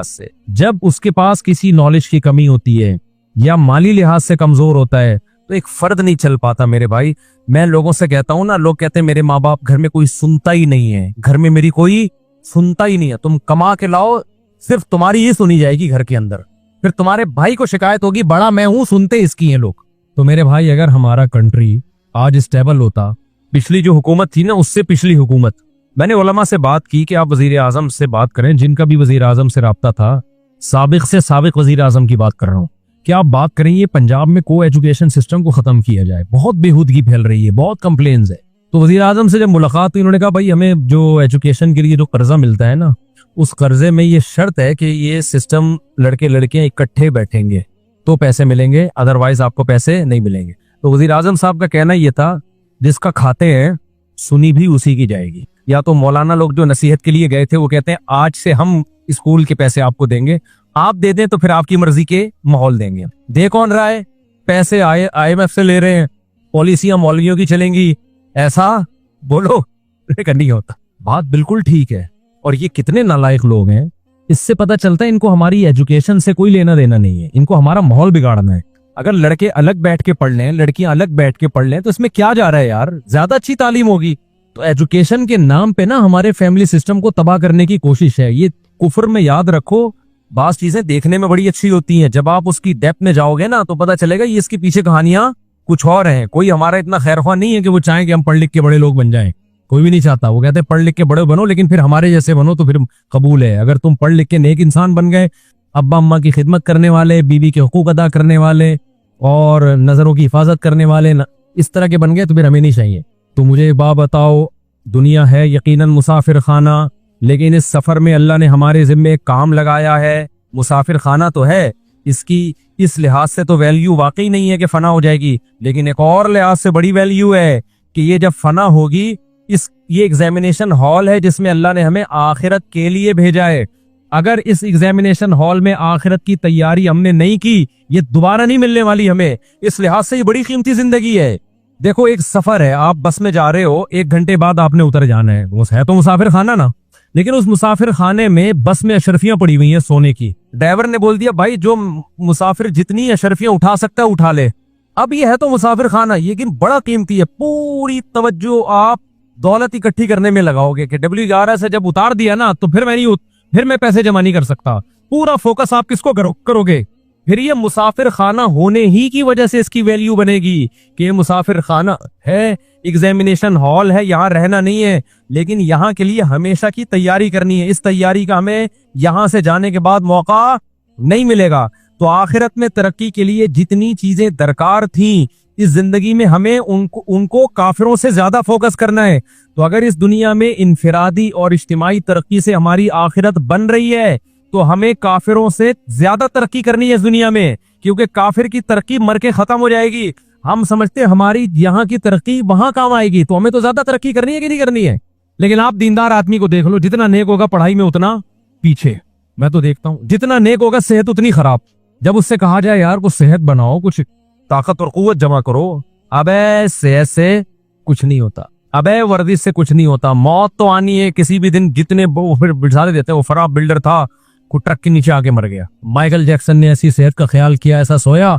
से जब उसके पास किसी नॉलेज की कमी होती है या माली लिहाज से कमजोर होता है, तो एक फर्द नहीं चल पाता मेरे भाई। मैं लोगों से कहता हूं ना, लोग कहते हैं मेरे माँ बाप घर में कोई सुनता ही नहीं है, घर में मेरी कोई सुनता ही नहीं है। तुम कमा के लाओ, सिर्फ तुम्हारी ही सुनी जाएगी घर के अंदर। फिर तुम्हारे भाई को शिकायत होगी बड़ा मैं हूं, सुनते इसकी हैं लोग। तो मेरे भाई अगर हमारा कंट्री आज स्टेबल होता, पिछली जो हुकूमत थी ना उससे पिछली हुकूमत, मैंने उलमा से बात की कि आप वजीर आजम से बात करें, जिनका भी वजीर आजम से राब्ता था, साबिक से साबिक वजीर आजम की बात कर रहा हूं, कि आप बात करें ये पंजाब में को एजुकेशन सिस्टम को खत्म किया जाए। बहुत बेहूदगी फैल रही है, बहुत कंप्लेन्स है। तो वजीर आजम से जब मुलाकात हुई, उन्होंने कहा भाई हमें जो एजुकेशन के लिए जो कर्जा मिलता है ना, उस कर्जे में ये शर्त है कि ये सिस्टम लड़के लड़कियां इकट्ठे बैठेंगे तो पैसे मिलेंगे, अदरवाइज आपको पैसे नहीं मिलेंगे। तो वजीर आजम साहब का कहना ये था जिसका खाते हैं सुनी भी उसी की जाएगी। या तो मौलाना लोग जो नसीहत के लिए गए थे वो कहते हैं आज से हम स्कूल के पैसे आपको देंगे, आप दे दें तो फिर आपकी मर्जी के माहौल देंगे। दे कौन रहा है पैसे? IMF से ले रहे हैं, पॉलिसियां मौलवियों की चलेंगी, ऐसा बोलो नहीं होता। बात बिल्कुल ठीक है। और ये कितने नालायक लोग हैं, इससे पता चलता है इनको हमारी एजुकेशन से कोई लेना देना नहीं है, इनको हमारा माहौल बिगाड़ना है। अगर लड़के अलग बैठ के पढ़ लें, लड़कियां अलग बैठ के पढ़ लें, तो इसमें क्या जा रहा है यार, ज्यादा अच्छी तालीम होगी। तो एजुकेशन के नाम पे ना हमारे फैमिली सिस्टम को तबाह करने की कोशिश है। ये कुफर में याद रखो, बात चीजें देखने में बड़ी अच्छी होती हैं, जब आप उसकी डेप्थ में जाओगे ना तो पता चलेगा ये इसके पीछे कहानियां कुछ और हैं। कोई हमारा इतना खैरख्वाह नहीं है कि वो चाहे कि हम पढ़ लिख के बड़े लोग बन जाएं, कोई भी नहीं चाहता। वो कहते हैं पढ़ लिख के बड़े बनो, लेकिन फिर हमारे जैसे बनो तो फिर कबूल है। अगर तुम पढ़ लिख के नेक इंसान बन गए, अब्बा अम्मा की खिदमत करने वाले, बीवी के हुकूक अदा करने वाले और नजरों की हिफाजत करने वाले, इस तरह के बन गए, तो फिर हमें नहीं चाहिए। तो मुझे बात बताओ, दुनिया है यकीनन मुसाफिर खाना, लेकिन इस सफर में अल्लाह ने हमारे जिम्मे एक काम लगाया है। मुसाफिर खाना तो है, इसकी इस लिहाज से तो वैल्यू वाकई नहीं है कि फना हो जाएगी, लेकिन एक और लिहाज से बड़ी वैल्यू है कि ये जब फना होगी, ये एग्जामिनेशन हॉल है जिसमें अल्लाह ने हमें आखिरत के लिए भेजा है। अगर इस एग्जामिनेशन हॉल में आखिरत की तैयारी हमने नहीं की, ये दोबारा नहीं मिलने वाली हमें। इस लिहाज से ये बड़ी कीमती जिंदगी है। देखो, एक सफर है, आप बस में जा रहे हो, 1 घंटे बाद आपने उतर जाना है। वो है तो मुसाफिर खाना ना, लेकिन उस मुसाफिर खाने में बस में अशरफियां पड़ी हुई हैं सोने की। ड्राइवर ने बोल दिया भाई जो मुसाफिर जितनी अशरफियां उठा सकता है उठा ले। अब ये है तो मुसाफिर खाना, लेकिन बड़ा कीमती है। पूरी तवज्जो आप दौलत इकट्ठी करने में लगाओगे कि WRS से जब उतार दिया ना तो फिर मैं पैसे जमा नहीं कर सकता। पूरा फोकस आप किसको करोगे। फिर ये मुसाफिर खाना होने ही की वजह से इसकी वैल्यू बनेगी कि ये मुसाफिर खाना है, एग्जामिनेशन हॉल है, यहाँ रहना नहीं है, लेकिन यहाँ के लिए हमेशा की तैयारी करनी है। इस तैयारी का हमें यहाँ से जाने के बाद मौका नहीं मिलेगा। तो आखिरत में तरक्की के लिए जितनी चीजें दरकार थी इस जिंदगी में, हमें उनको काफिरों से ज्यादा फोकस करना है। तो अगर इस दुनिया में इनफिरादी और इज्तिमाई तरक्की से हमारी आखिरत बन रही है तो हमें काफिरों से ज्यादा तरक्की करनी है इस दुनिया में, क्योंकि काफिर की तरक्की मर के खत्म हो जाएगी। हम समझते हैं हमारी यहाँ की तरक्की वहां काम आएगी, तो हमें तो ज्यादा तरक्की करनी है कि नहीं करनी है। लेकिन आप दीनदार आदमी को देख लो, जितना नेक होगा पढ़ाई में उतना पीछे। मैं तो देखता हूँ जितना नेक होगा सेहत उतनी खराब। जब उससे कहा जाए यार कुछ सेहत बनाओ, कुछ ताकत और कुव्वत जमा करो, अबे सेहत से कुछ नहीं होता, अबे वर्जिश से कुछ नहीं होता, मौत तो आनी है किसी भी दिन। जितने फिर बिठाते देते हैं, वो फराब बिल्डर था, को ट्रक के नीचे आके मर गया। माइकल जैक्सन ने ऐसी सेहत का ख्याल किया, ऐसा सोया,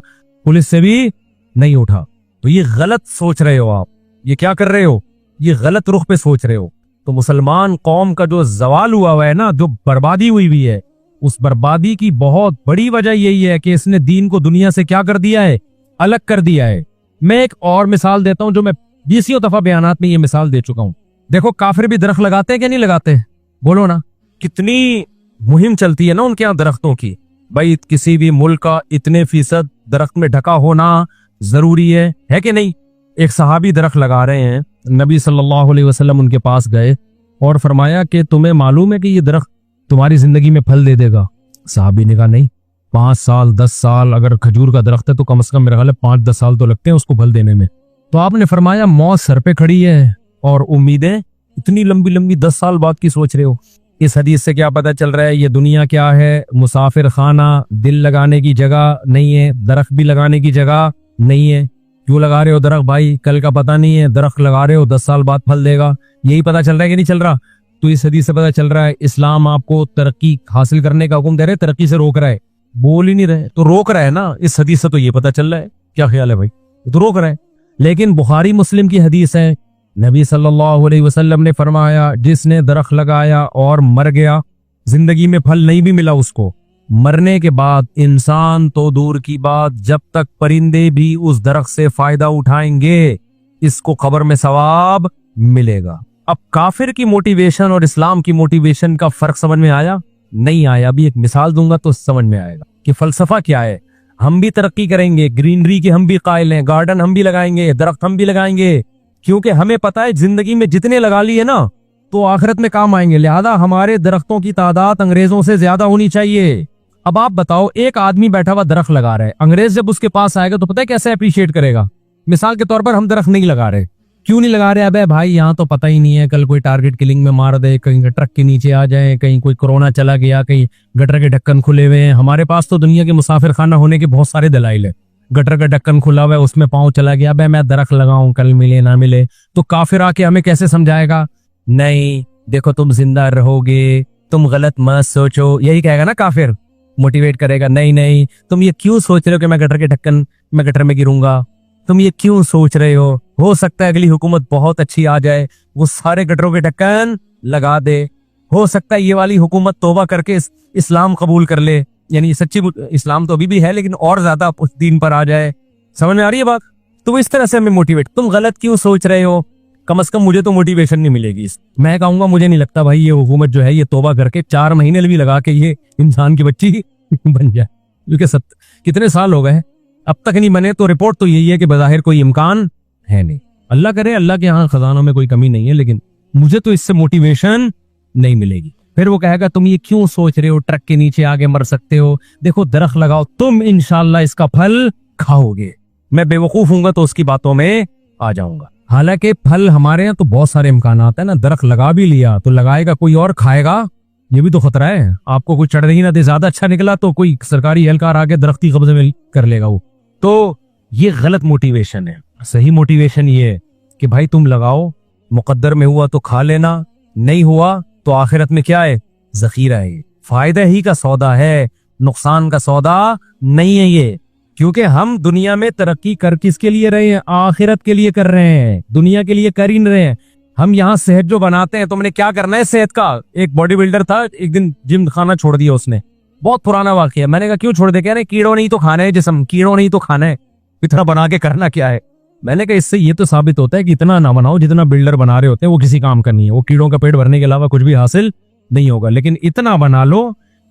पुलिस से भी नहीं उठा। तो ये गलत सोच रहे हो आप, ये क्या कर रहे हो, ये गलत रुख पे सोच रहे हो। तो मुसलमान कौम का जो जवाल हुआ है ना, जो बर्बादी हुई है, उस बर्बादी की बहुत बड़ी वजह यही है कि इसने दीन को दुनिया से क्या कर दिया है, अलग कर दिया है। मैं एक और मिसाल देता हूं जो मैं 20 दफा बयानात में ये मिसाल दे चुका हूं। देखो, काफिर भी दरख्त लगाते हैं क्या नहीं लगाते, बोलो ना। कितनी मुहिम चलती है ना उनके यहाँ दरख्तों की। भाई किसी भी मुल्क का इतने फीसद दरख्त में ढका होना जरूरी है कि नहीं। एक सहाबी दरख्त लगा रहे हैं, नबी सल्लल्लाहु अलैहि वसल्लम उनके पास गए और फरमाया कि तुम्हें मालूम है कि ये दरख्त तुम्हारी जिंदगी में फल दे देगा। सहाबी ने कहा नहीं, 5 साल 10 साल, अगर खजूर का दरख्त है तो कम से कम मेरा ख्याल है 5-10 साल तो लगते हैं उसको फल देने में। तो आपने फरमाया मौत सर पे खड़ी है और उम्मीदें इतनी लंबी लंबी 10 साल बाद की सोच रहे हो। इस हदीस से क्या पता चल रहा है, ये दुनिया क्या है, मुसाफिर खाना, दिल लगाने की जगह नहीं है, दरख्त भी लगाने की जगह नहीं है। क्यों लगा रहे हो दरख्त भाई, कल का पता नहीं है, दरख्त लगा रहे हो 10 साल बाद फल देगा, यही पता चल रहा है कि नहीं चल रहा। तो इस हदीस से पता चल रहा है इस्लाम आपको तरक्की हासिल करने का हुक्म दे रहे, तरक्की से रोक रहा है। बोल ही नहीं रहे तो रोक रहा है ना। इस हदीस से तो ये पता चल रहा है, क्या ख्याल है भाई, तो रोक रहा है। लेकिन बुखारी मुस्लिम की हदीस है, नबी सल्लल्लाहु अलैहि वसल्लम ने फरमाया जिसने दरख्त लगाया और मर गया, जिंदगी में फल नहीं भी मिला उसको, मरने के बाद इंसान तो दूर की बात, जब तक परिंदे भी उस दरख्त से फायदा उठाएंगे इसको कब्र में सवाब मिलेगा। अब काफिर की मोटिवेशन और इस्लाम की मोटिवेशन का फर्क समझ में आया? नहीं आया। अभी एक मिसाल दूंगा तो समझ में आएगा कि फलसफा क्या है। हम भी तरक्की करेंगे, ग्रीनरी के हम भी कायल हैं, गार्डन हम भी लगाएंगे, दरख्त हम भी लगाएंगे, क्योंकि हमें पता है जिंदगी में जितने लगा लिए ना तो आखिरत में काम आएंगे। लिहाजा हमारे दरख्तों की तादाद अंग्रेजों से ज्यादा होनी चाहिए। अब आप बताओ, एक आदमी बैठा हुआ दरख्त लगा रहा है, अंग्रेज जब उसके पास आएगा तो पता है कैसे अप्रिशिएट करेगा। मिसाल के तौर पर हम दरख्त नहीं लगा रहे, क्यों नहीं लगा रहे? अबे भाई यहाँ तो पता ही नहीं है, कल कोई टारगेट किलिंग में मार दे, कहीं ट्रक के नीचे आ जाए, कहीं कोई कोरोना चला गया, कहीं गटर के ढक्कन खुले हुए हैं। हमारे पास तो दुनिया के मुसाफिर खाना होने के बहुत सारे दलाइल है। गटर का ढक्कन खुला हुआ है, उसमें पाँव चला गया, अबे मैं दरख्त लगाऊं, कल मिले ना मिले। तो काफिर आके हमें कैसे समझाएगा? नहीं देखो तुम जिंदा रहोगे, तुम गलत मत सोचो, यही कहेगा ना काफिर, मोटिवेट करेगा। नहीं नहीं, तुम ये क्यों सोच रहे हो कि मैं गटर में गिरूंगा, तुम ये क्यों सोच रहे हो सकता है अगली हुकूमत बहुत अच्छी आ जाए, वो सारे गटरों के ढक्कन लगा दे, हो सकता है ये वाली हुकूमत तौबा करके इस्लाम कबूल कर ले, यानी सच्ची इस्लाम तो अभी भी है लेकिन और ज्यादा उस दीन पर आ जाए। समझ में आ रही है बात? तो इस तरह से हमें मोटिवेट, तुम गलत क्यों सोच रहे हो, कम से कम मुझे तो मोटिवेशन नहीं मिलेगी। मैं कहूंगा मुझे नहीं लगता भाई ये हुकूमत जो है ये तौबा करके 4 महीने भी लगा के ये इंसान की बच्ची बन जाए, क्योंकि कितने साल हो गए अब तक नहीं बने। तो रिपोर्ट तो यही है कि बज़ाहिर कोई इम्कान है नहीं। अल्लाह करे, अल्लाह के यहाँ खजानों में कोई कमी नहीं है, लेकिन मुझे तो इससे मोटिवेशन नहीं मिलेगी। फिर वो कहेगा तुम ये क्यों सोच रहे हो, ट्रक के नीचे आगे मर सकते हो, देखो दरख्त लगाओ, तुम इंशाल्लाह इसका फल खाओगे। मैं बेवकूफ हूंगा तो उसकी बातों में आ जाऊंगा। हालांकि फल हमारे यहाँ तो बहुत सारे इम्कान है ना, दरख्त लगा भी लिया तो लगाएगा कोई और, खाएगा ये भी तो खतरा है, आपको कोई चढ़ ही ना दे, ज्यादा अच्छा निकला तो कोई सरकारी एहलकार आके दरख्ती कब्जे में कर लेगा वो। तो ये गलत मोटिवेशन है। सही मोटिवेशन ये है कि भाई तुम लगाओ, मुकद्दर में हुआ तो खा लेना, नहीं हुआ तो आखिरत में क्या है, जखीरा है, फायदा ही का सौदा है, नुकसान का सौदा नहीं है ये। क्योंकि हम दुनिया में तरक्की कर किसके लिए रहे हैं, आखिरत के लिए कर रहे हैं, दुनिया के लिए कर ही नहीं रहे हैं। हम यहाँ सेहत जो बनाते हैं, तो मैंने क्या करना है सेहत का। एक बॉडी बिल्डर था, एक दिन जिम खाना छोड़ दिया उसने, बहुत पुराना वाकया। मैंने कहा क्यों छोड़ दे, कह रहे कीड़ों नहीं तो खाना है जिस्म, कीड़ों नहीं तो खाना है, इतना बना के करना क्या है। मैंने कहा इससे ये तो साबित होता है कि इतना ना बनाओ जितना बिल्डर बना रहे होते हैं, वो किसी काम का नहीं है, वो कीड़ों का पेट भरने के अलावा कुछ भी हासिल नहीं होगा। लेकिन इतना बना लो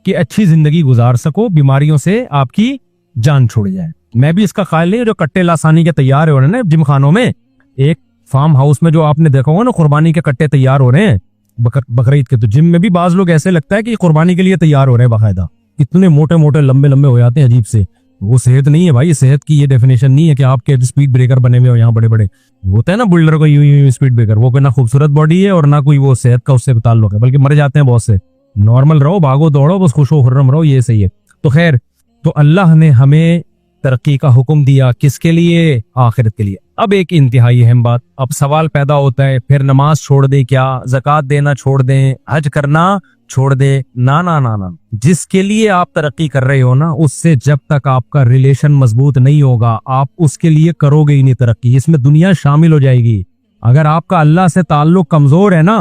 कि अच्छी जिंदगी गुजार सको, बीमारियों से आपकी जान छुड़ जाए। मैं भी इसका ख्याल नहीं, जो कट्टे लासानी के तैयार हो रहे हैं ना जिम खानों में, एक फार्म हाउस में जो आपने देखा होगा ना, कुर्बानी के कट्टे तैयार हो रहे हैं बकरीद के, तो जिम में भी बाज लोग ऐसे लगता है कि कुर्बानी के लिए तैयार हो रहे हैं बाकायदा, इतने मोटे मोटे लंबे लंबे हो जाते हैं अजीब से। वो सेहत नहीं है भाई, सेहत की ये डेफिनेशन नहीं है कि आपके स्पीड ब्रेकर बने हुए हो यहाँ बड़े बड़े, होता है ना बिल्डर को यूं स्पीड ब्रेकर, वो कोई ना खूबसूरत बॉडी है और ना कोई वो सेहत का उससे ताल्लुक है, बल्कि मर जाते हैं बहुत से। नॉर्मल रहो, भागो दौड़ो, बस खुश हो खुर्रम रहो, ये सही है। तो खैर, तो अल्लाह ने हमें तरक्की का हुक्म दिया, किसके लिए, आखिरत के लिए। अब एक इंतहाई अहम बात, अब सवाल पैदा होता है, फिर नमाज छोड़ दे क्या, ज़कात देना छोड़ दें, हज करना छोड़ दे? ना ना ना ना, जिसके लिए आप तरक्की कर रहे हो ना, उससे जब तक आपका रिलेशन मजबूत नहीं होगा, आप उसके लिए करोगे ही नहीं तरक्की, इसमें दुनिया शामिल हो जाएगी। अगर आपका अल्लाह से ताल्लुक कमजोर है ना,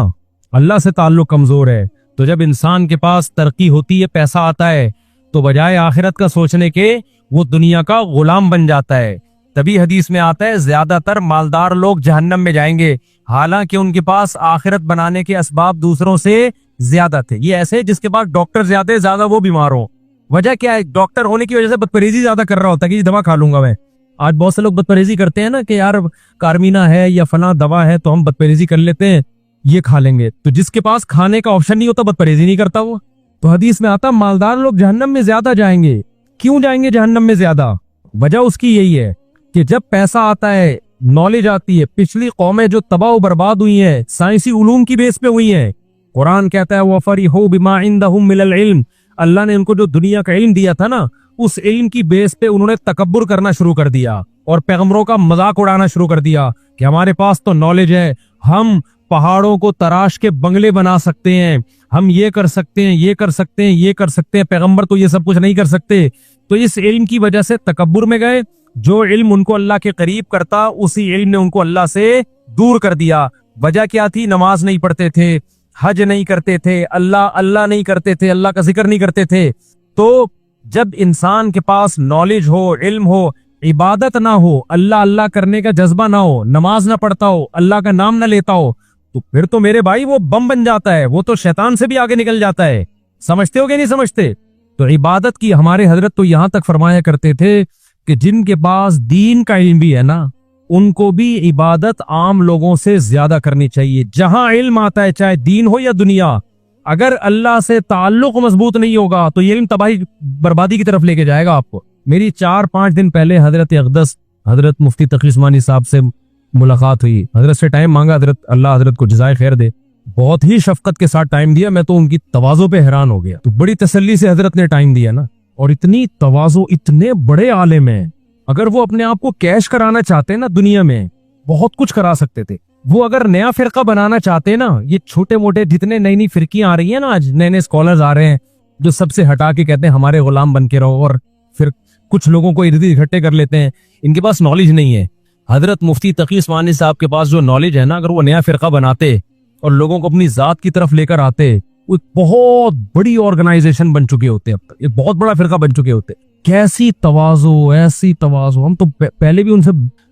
अल्लाह से ताल्लुक कमजोर है, तो जब इंसान के पास तरक्की होती है, पैसा आता है, तो बजाय आखिरत का सोचने के वो दुनिया का गुलाम बन जाता है। तभी हदीस में आता है ज्यादातर मालदार लोग जहन्नम में जाएंगे, हालांकि उनके पास आखिरत बनाने के असबाब दूसरों से ज्यादा थे। ये ऐसे जिसके पास डॉक्टर ज्यादा वो बीमार हो। वजह क्या है, डॉक्टर होने की वजह से बदपरहेजी ज्यादा कर रहा होता है कि दवा खा लूंगा मैं। आज बहुत से लोग बदपरहेजी करते हैं ना कि यार कारमीना है या फला दवा है तो हम बदपरहेजी कर लेते हैं, ये खा लेंगे। तो जिसके पास खाने का ऑप्शन नहीं होता बदपरहेजी नहीं करता वो। तो हदीस में आता मालदार लोग जहन्नम में ज्यादा जाएंगे। क्यों जाएंगे जहन्नम में ज्यादा? वजह उसकी यही है कि जब पैसा आता है, नॉलेज आती है, पिछली कौमें जो तबाह बर्बाद हुई हैं साइंसी उलूम की बेस पे हुई हैं। कुरान कहता है वफरिहू बिमा इंदहुम मिनल इल्म, अल्लाह ने उनको जो दुनिया का इल्म दिया था ना, उस इल्म की बेस पे उन्होंने तकब्बुर करना शुरू कर दिया और पैगंबरों का मजाक उड़ाना शुरू कर दिया कि हमारे पास तो नॉलेज है, हम पहाड़ों को तराश के बंगले बना सकते हैं, हम ये कर सकते हैं, ये कर सकते हैं, ये कर सकते हैं, पैगंबर तो ये सब कुछ नहीं कर सकते। तो इस इल्म की वजह से तकब्बुर में गए। जो इल्म उनको अल्लाह के करीब करता, उसी इल्म ने उनको अल्लाह से दूर कर दिया। वजह क्या थी? नमाज नहीं पढ़ते थे, हज नहीं करते थे, अल्लाह नहीं करते थे, अल्लाह का जिक्र नहीं करते थे। तो जब इंसान के पास नॉलेज हो, इल्म हो, इबादत ना हो, अल्लाह अल्लाह करने का जज्बा ना हो, नमाज ना पढ़ता हो, अल्लाह का नाम ना लेता हो, तो फिर तो मेरे भाई वो बम बन जाता है, वो तो शैतान से भी आगे निकल जाता है। समझते हो कि नहीं समझते? तो इबादत की हमारे हजरत तो यहां तक फरमाया करते थे कि जिनके पास दीन का इल्म भी है ना, उनको भी इबादत आम लोगों से ज्यादा करनी चाहिए। जहां इल्म आता है, चाहे दीन हो या दुनिया, अगर अल्लाह से ताल्लुक मजबूत नहीं होगा तो ये इल्म तबाही बर्बादी की तरफ लेके जाएगा आपको। मेरी 4-5 दिन पहले हजरत अक़दस हजरत मुफ्ती तकी उस्मानी साहब से मुलाकात हुई। हजरत से टाइम मांगा, हजरत अल्लाह हजरत को जज़ाए खैर दे, बहुत ही शफकत के साथ टाइम दिया। मैं तो उनकी तवाज़ो पे हैरान हो गया। तो बड़ी तसल्ली से हजरत ने टाइम दिया ना, और इतनी तवाज़ो, इतने बड़े आलिम हैं। अगर वो अपने आप को कैश कराना चाहते ना, दुनिया में बहुत कुछ करा सकते थे। वो अगर नया फिरका बनाना चाहते ना, ये छोटे मोटे जितने नई नई फिरकियां आ रही है ना, आज नए नए स्कॉलर्स आ रहे हैं जो सबसे हटा के कहते हैं हमारे गुलाम बन के रहो, और फिर कुछ लोगों को इर्द इकट्ठे कर लेते हैं। इनके पास नॉलेज नहीं है। हजरत मुफ्ती तकी उस्मानी साहब के पास जो नॉलेज है ना, अगर वो नया फिरका बनाते और लोगों को अपनी जात की तरफ लेकर आते, वो एक बहुत बड़ी ऑर्गेनाइजेशन बन चुके होते, अब तक एक बहुत बड़ा फिरका बन चुके होते। कैसी तवाज़ो, ऐसी तवाज़ो। हम तो पहले भी उनसे,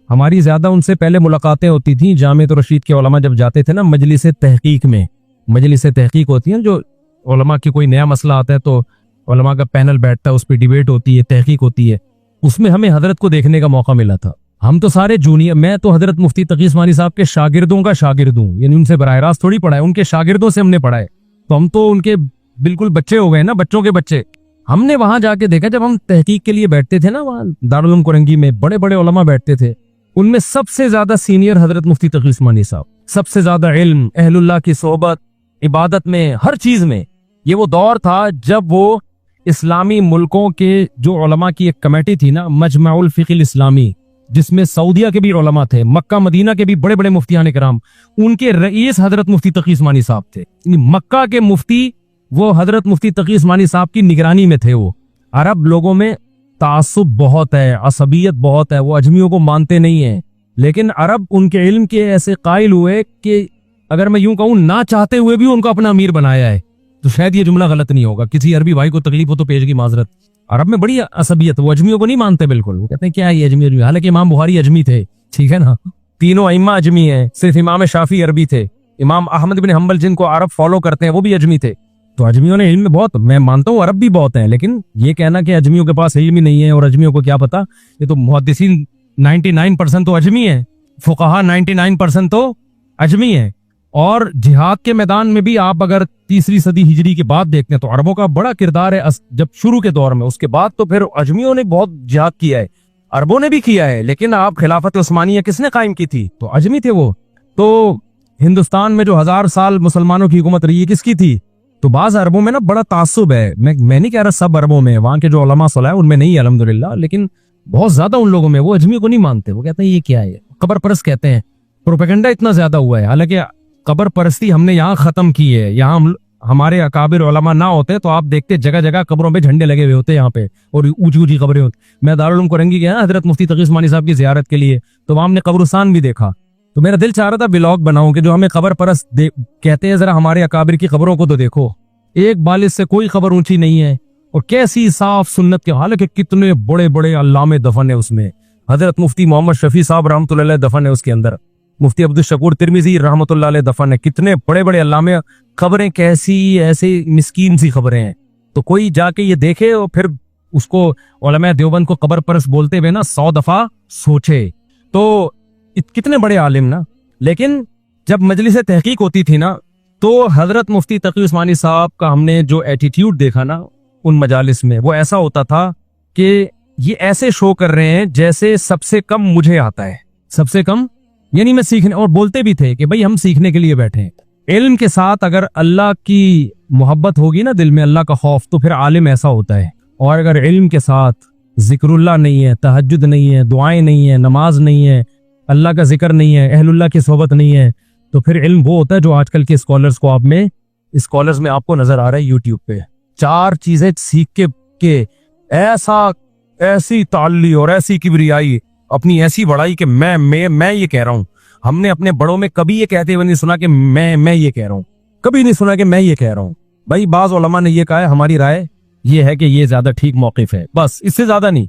हमारी ज्यादा उनसे पहले मुलाकातें होती थी। जामे तो रशीद के उलमा जब जाते थे ना मजलिस तहकीक में, मजलिस तहकीक होती है, जो उलमा की कोई नया मसला आता है तो उलमा का पैनल बैठता है, उस पर डिबेट होती है, तहकीक होती है। उसमें हमें हजरत को देखने का मौका मिला था। हम तो सारे जूनियर, मैं तो हजरत मुफ्ती तकी उस्मानी साहब के शागिर्दों का शागिर्द हूँ, यानी उनसे बराह रास्त थोड़ी पढ़ा है, उनके शागिर्दों से हमने पढ़ा है। तो हम तो उनके बिल्कुल बच्चे हो गए ना, बच्चों के बच्चे। हमने वहां जाके देखा, जब हम तहकीक के लिए बैठते थे ना, वहां दारुल उलूम कुरंगी में बड़े बड़े उलमा बैठते थे, उनमें सबसे ज्यादा सीनियर हजरत मुफ्ती तकी उस्मानी साहब, सबसे ज्यादा इल्म, अहलुल्लाह की सोहबत, इबादत में, हर चीज में ये वो दौर था जब वो इस्लामी मुल्कों के जो उलमा की एक कमेटी थी ना, मजमाउल फिक़िल इस्लामी, जिसमें सऊदिया के भी उलमा थे, मक्का मदीना के भी बड़े बड़े मुफ्तियान किराम, उनके रईस हजरत मुफ्ती तकी उस्मानी साहब थे। मक्का के मुफ्ती वो हजरत मुफ्ती तकी उस्मानी साहब की निगरानी में थे। वो अरब लोगों में तासुब बहुत है, असबियत बहुत है, वो अजमियों को मानते नहीं है, लेकिन अरब उनके इल्म के ऐसे कायल हुए कि अगर मैं यूं कहूं, ना चाहते हुए भी उनको अपना अमीर बनाया है। तो शायद ये जुमला गलत नहीं होगा, किसी अरबी भाई को तकलीफ हो तो पेश की माजरत। अरब में बड़ी असबियत, वो अजमियों को नहीं मानते बिल्कुल। वो कहते हैं क्या ये अजमी अजमी, हालांकि इमाम बुखारी अजमी थे, ठीक है ना, तीनों अइम्मा अजमी हैं, सिर्फ इमाम शाफी अरबी थे, इमाम अहमद बिन हम्बल जिनको अरब फॉलो करते हैं वो भी अजमी थे। तो अजमियों ने इल्म में बहुत, मैं मानता हूँ अरब भी बहुत हैं, लेकिन ये कहना कि अजमियों के पास इल्म ही नहीं है और अजमियों को क्या पता, ये तो मुहद्दिसीन 99% तो अजमी है, फुकहा 99% तो अजमी है। और जिहाद के मैदान में भी आप अगर 3री सदी हिजरी के बाद देखते हैं तो अरबों का बड़ा किरदार है जब शुरू के दौर में। उसके बाद तो फिर अजमियों ने बहुत जिहाद किया है, अरबों ने भी किया है, लेकिन आप खिलाफत उस्मानिया किसने कायम की थी? तो अजमी थे वो। तो हिंदुस्तान में जो 1000 साल मुसलमानों की हुकूमत रही है किसकी थी? तो बाज अरबों में ना बड़ा तासुब है। मैं नहीं कह रहा सब अरबों में, वहां के जो उलमा सलाह है उनमें नहीं है अल्हम्दुलिल्लाह, लेकिन बहुत ज्यादा उन लोगों में वो अजमियों को नहीं मानते। वो कहते हैं ये क्या है, कब्र परस्त कहते हैं। प्रोपेगेंडा इतना ज्यादा हुआ है, हालांकि कब्र परस्ती हमने यहाँ खत्म की है। यहाँ हमारे अकाबिर उलमा ना होते तो आप देखते जगह जगह कब्रों पे झंडे लगे हुए होते यहाँ पे, और ऊंची ऊंची कब्रें होती। मैं दारुल उलूम कोरंगी गया हजरत मुफ्ती तकी उस्मानी साहब की जियारत के लिए, तो वहां हमने कब्रिस्तान भी देखा। तो मेरा दिल चाह रहा था ब्लॉग बनाऊं कि जो हमें कब्र परस्त कहते हैं, जरा हमारे अकाबिर की कब्रों को तो देखो, एक बालिश से कोई खबर ऊंची नहीं है, और कैसी साफ सुन्नत के, हालांकि कितने बड़े बड़े अल्लामे दफन है उसमें। हजरत मुफ्ती मोहम्मद शफी साहब रहमतुल्लाह अलैह दफन है उसके अंदर, मुफ्ती अब्दुल शकूर तिरमिजी रहमतुल्लाह अलैह दफन है। कितने बड़े बड़े अल्लामे, खबरें कैसी ऐसे मिस्कीन सी खबरें हैं। तो कोई जाके ये देखे और फिर उसको उलमा देवबंद को कब्र परस्त बोलते हुए ना 100 दफा सोचे। तो कितने बड़े आलिम ना, लेकिन जब मजलिस तहकीक होती थी ना, तो हजरत मुफ्ती तकी उस्मानी साहब का हमने जो एटीट्यूड देखा ना उन मजालिस में, वो ऐसा होता था कि ये ऐसे शो कर रहे हैं जैसे सबसे कम मुझे आता है, सबसे कम, यानी मैं सीखने, और बोलते भी थे कि भाई हम सीखने के लिए बैठे हैं। इल्म के साथ अगर अल्लाह की मोहब्बत होगी ना दिल में, अल्लाह का खौफ, तो फिर आलिम ऐसा होता है। और अगर इल्म के साथ जिक्रुल्लाह नहीं है, तहज्जुद नहीं है, दुआएं नहीं है, नमाज नहीं है, अल्लाह का जिक्र नहीं है, अहलुल्लाह की सोहबत नहीं है, तो फिर इल्म वो होता है जो आजकल के स्कॉलर्स में आपको नजर आ रहा है यूट्यूब पे। 4 चीजें सीख के ऐसी ताल्ली और ऐसी किबरियाई, अपनी ऐसी बड़ाई कि मैं ये कह रहा हूं। हमने अपने बड़ों में कभी ये कहते हुए नहीं सुना कि मैं ये कह रहा हूं, कभी नहीं सुना कि मैं ये कह रहा हूं। भाई बाज उलमा ने ये कहा है, हमारी राय ये है कि ये ज्यादा ठीक मौकिफ है, बस इससे ज्यादा नहीं।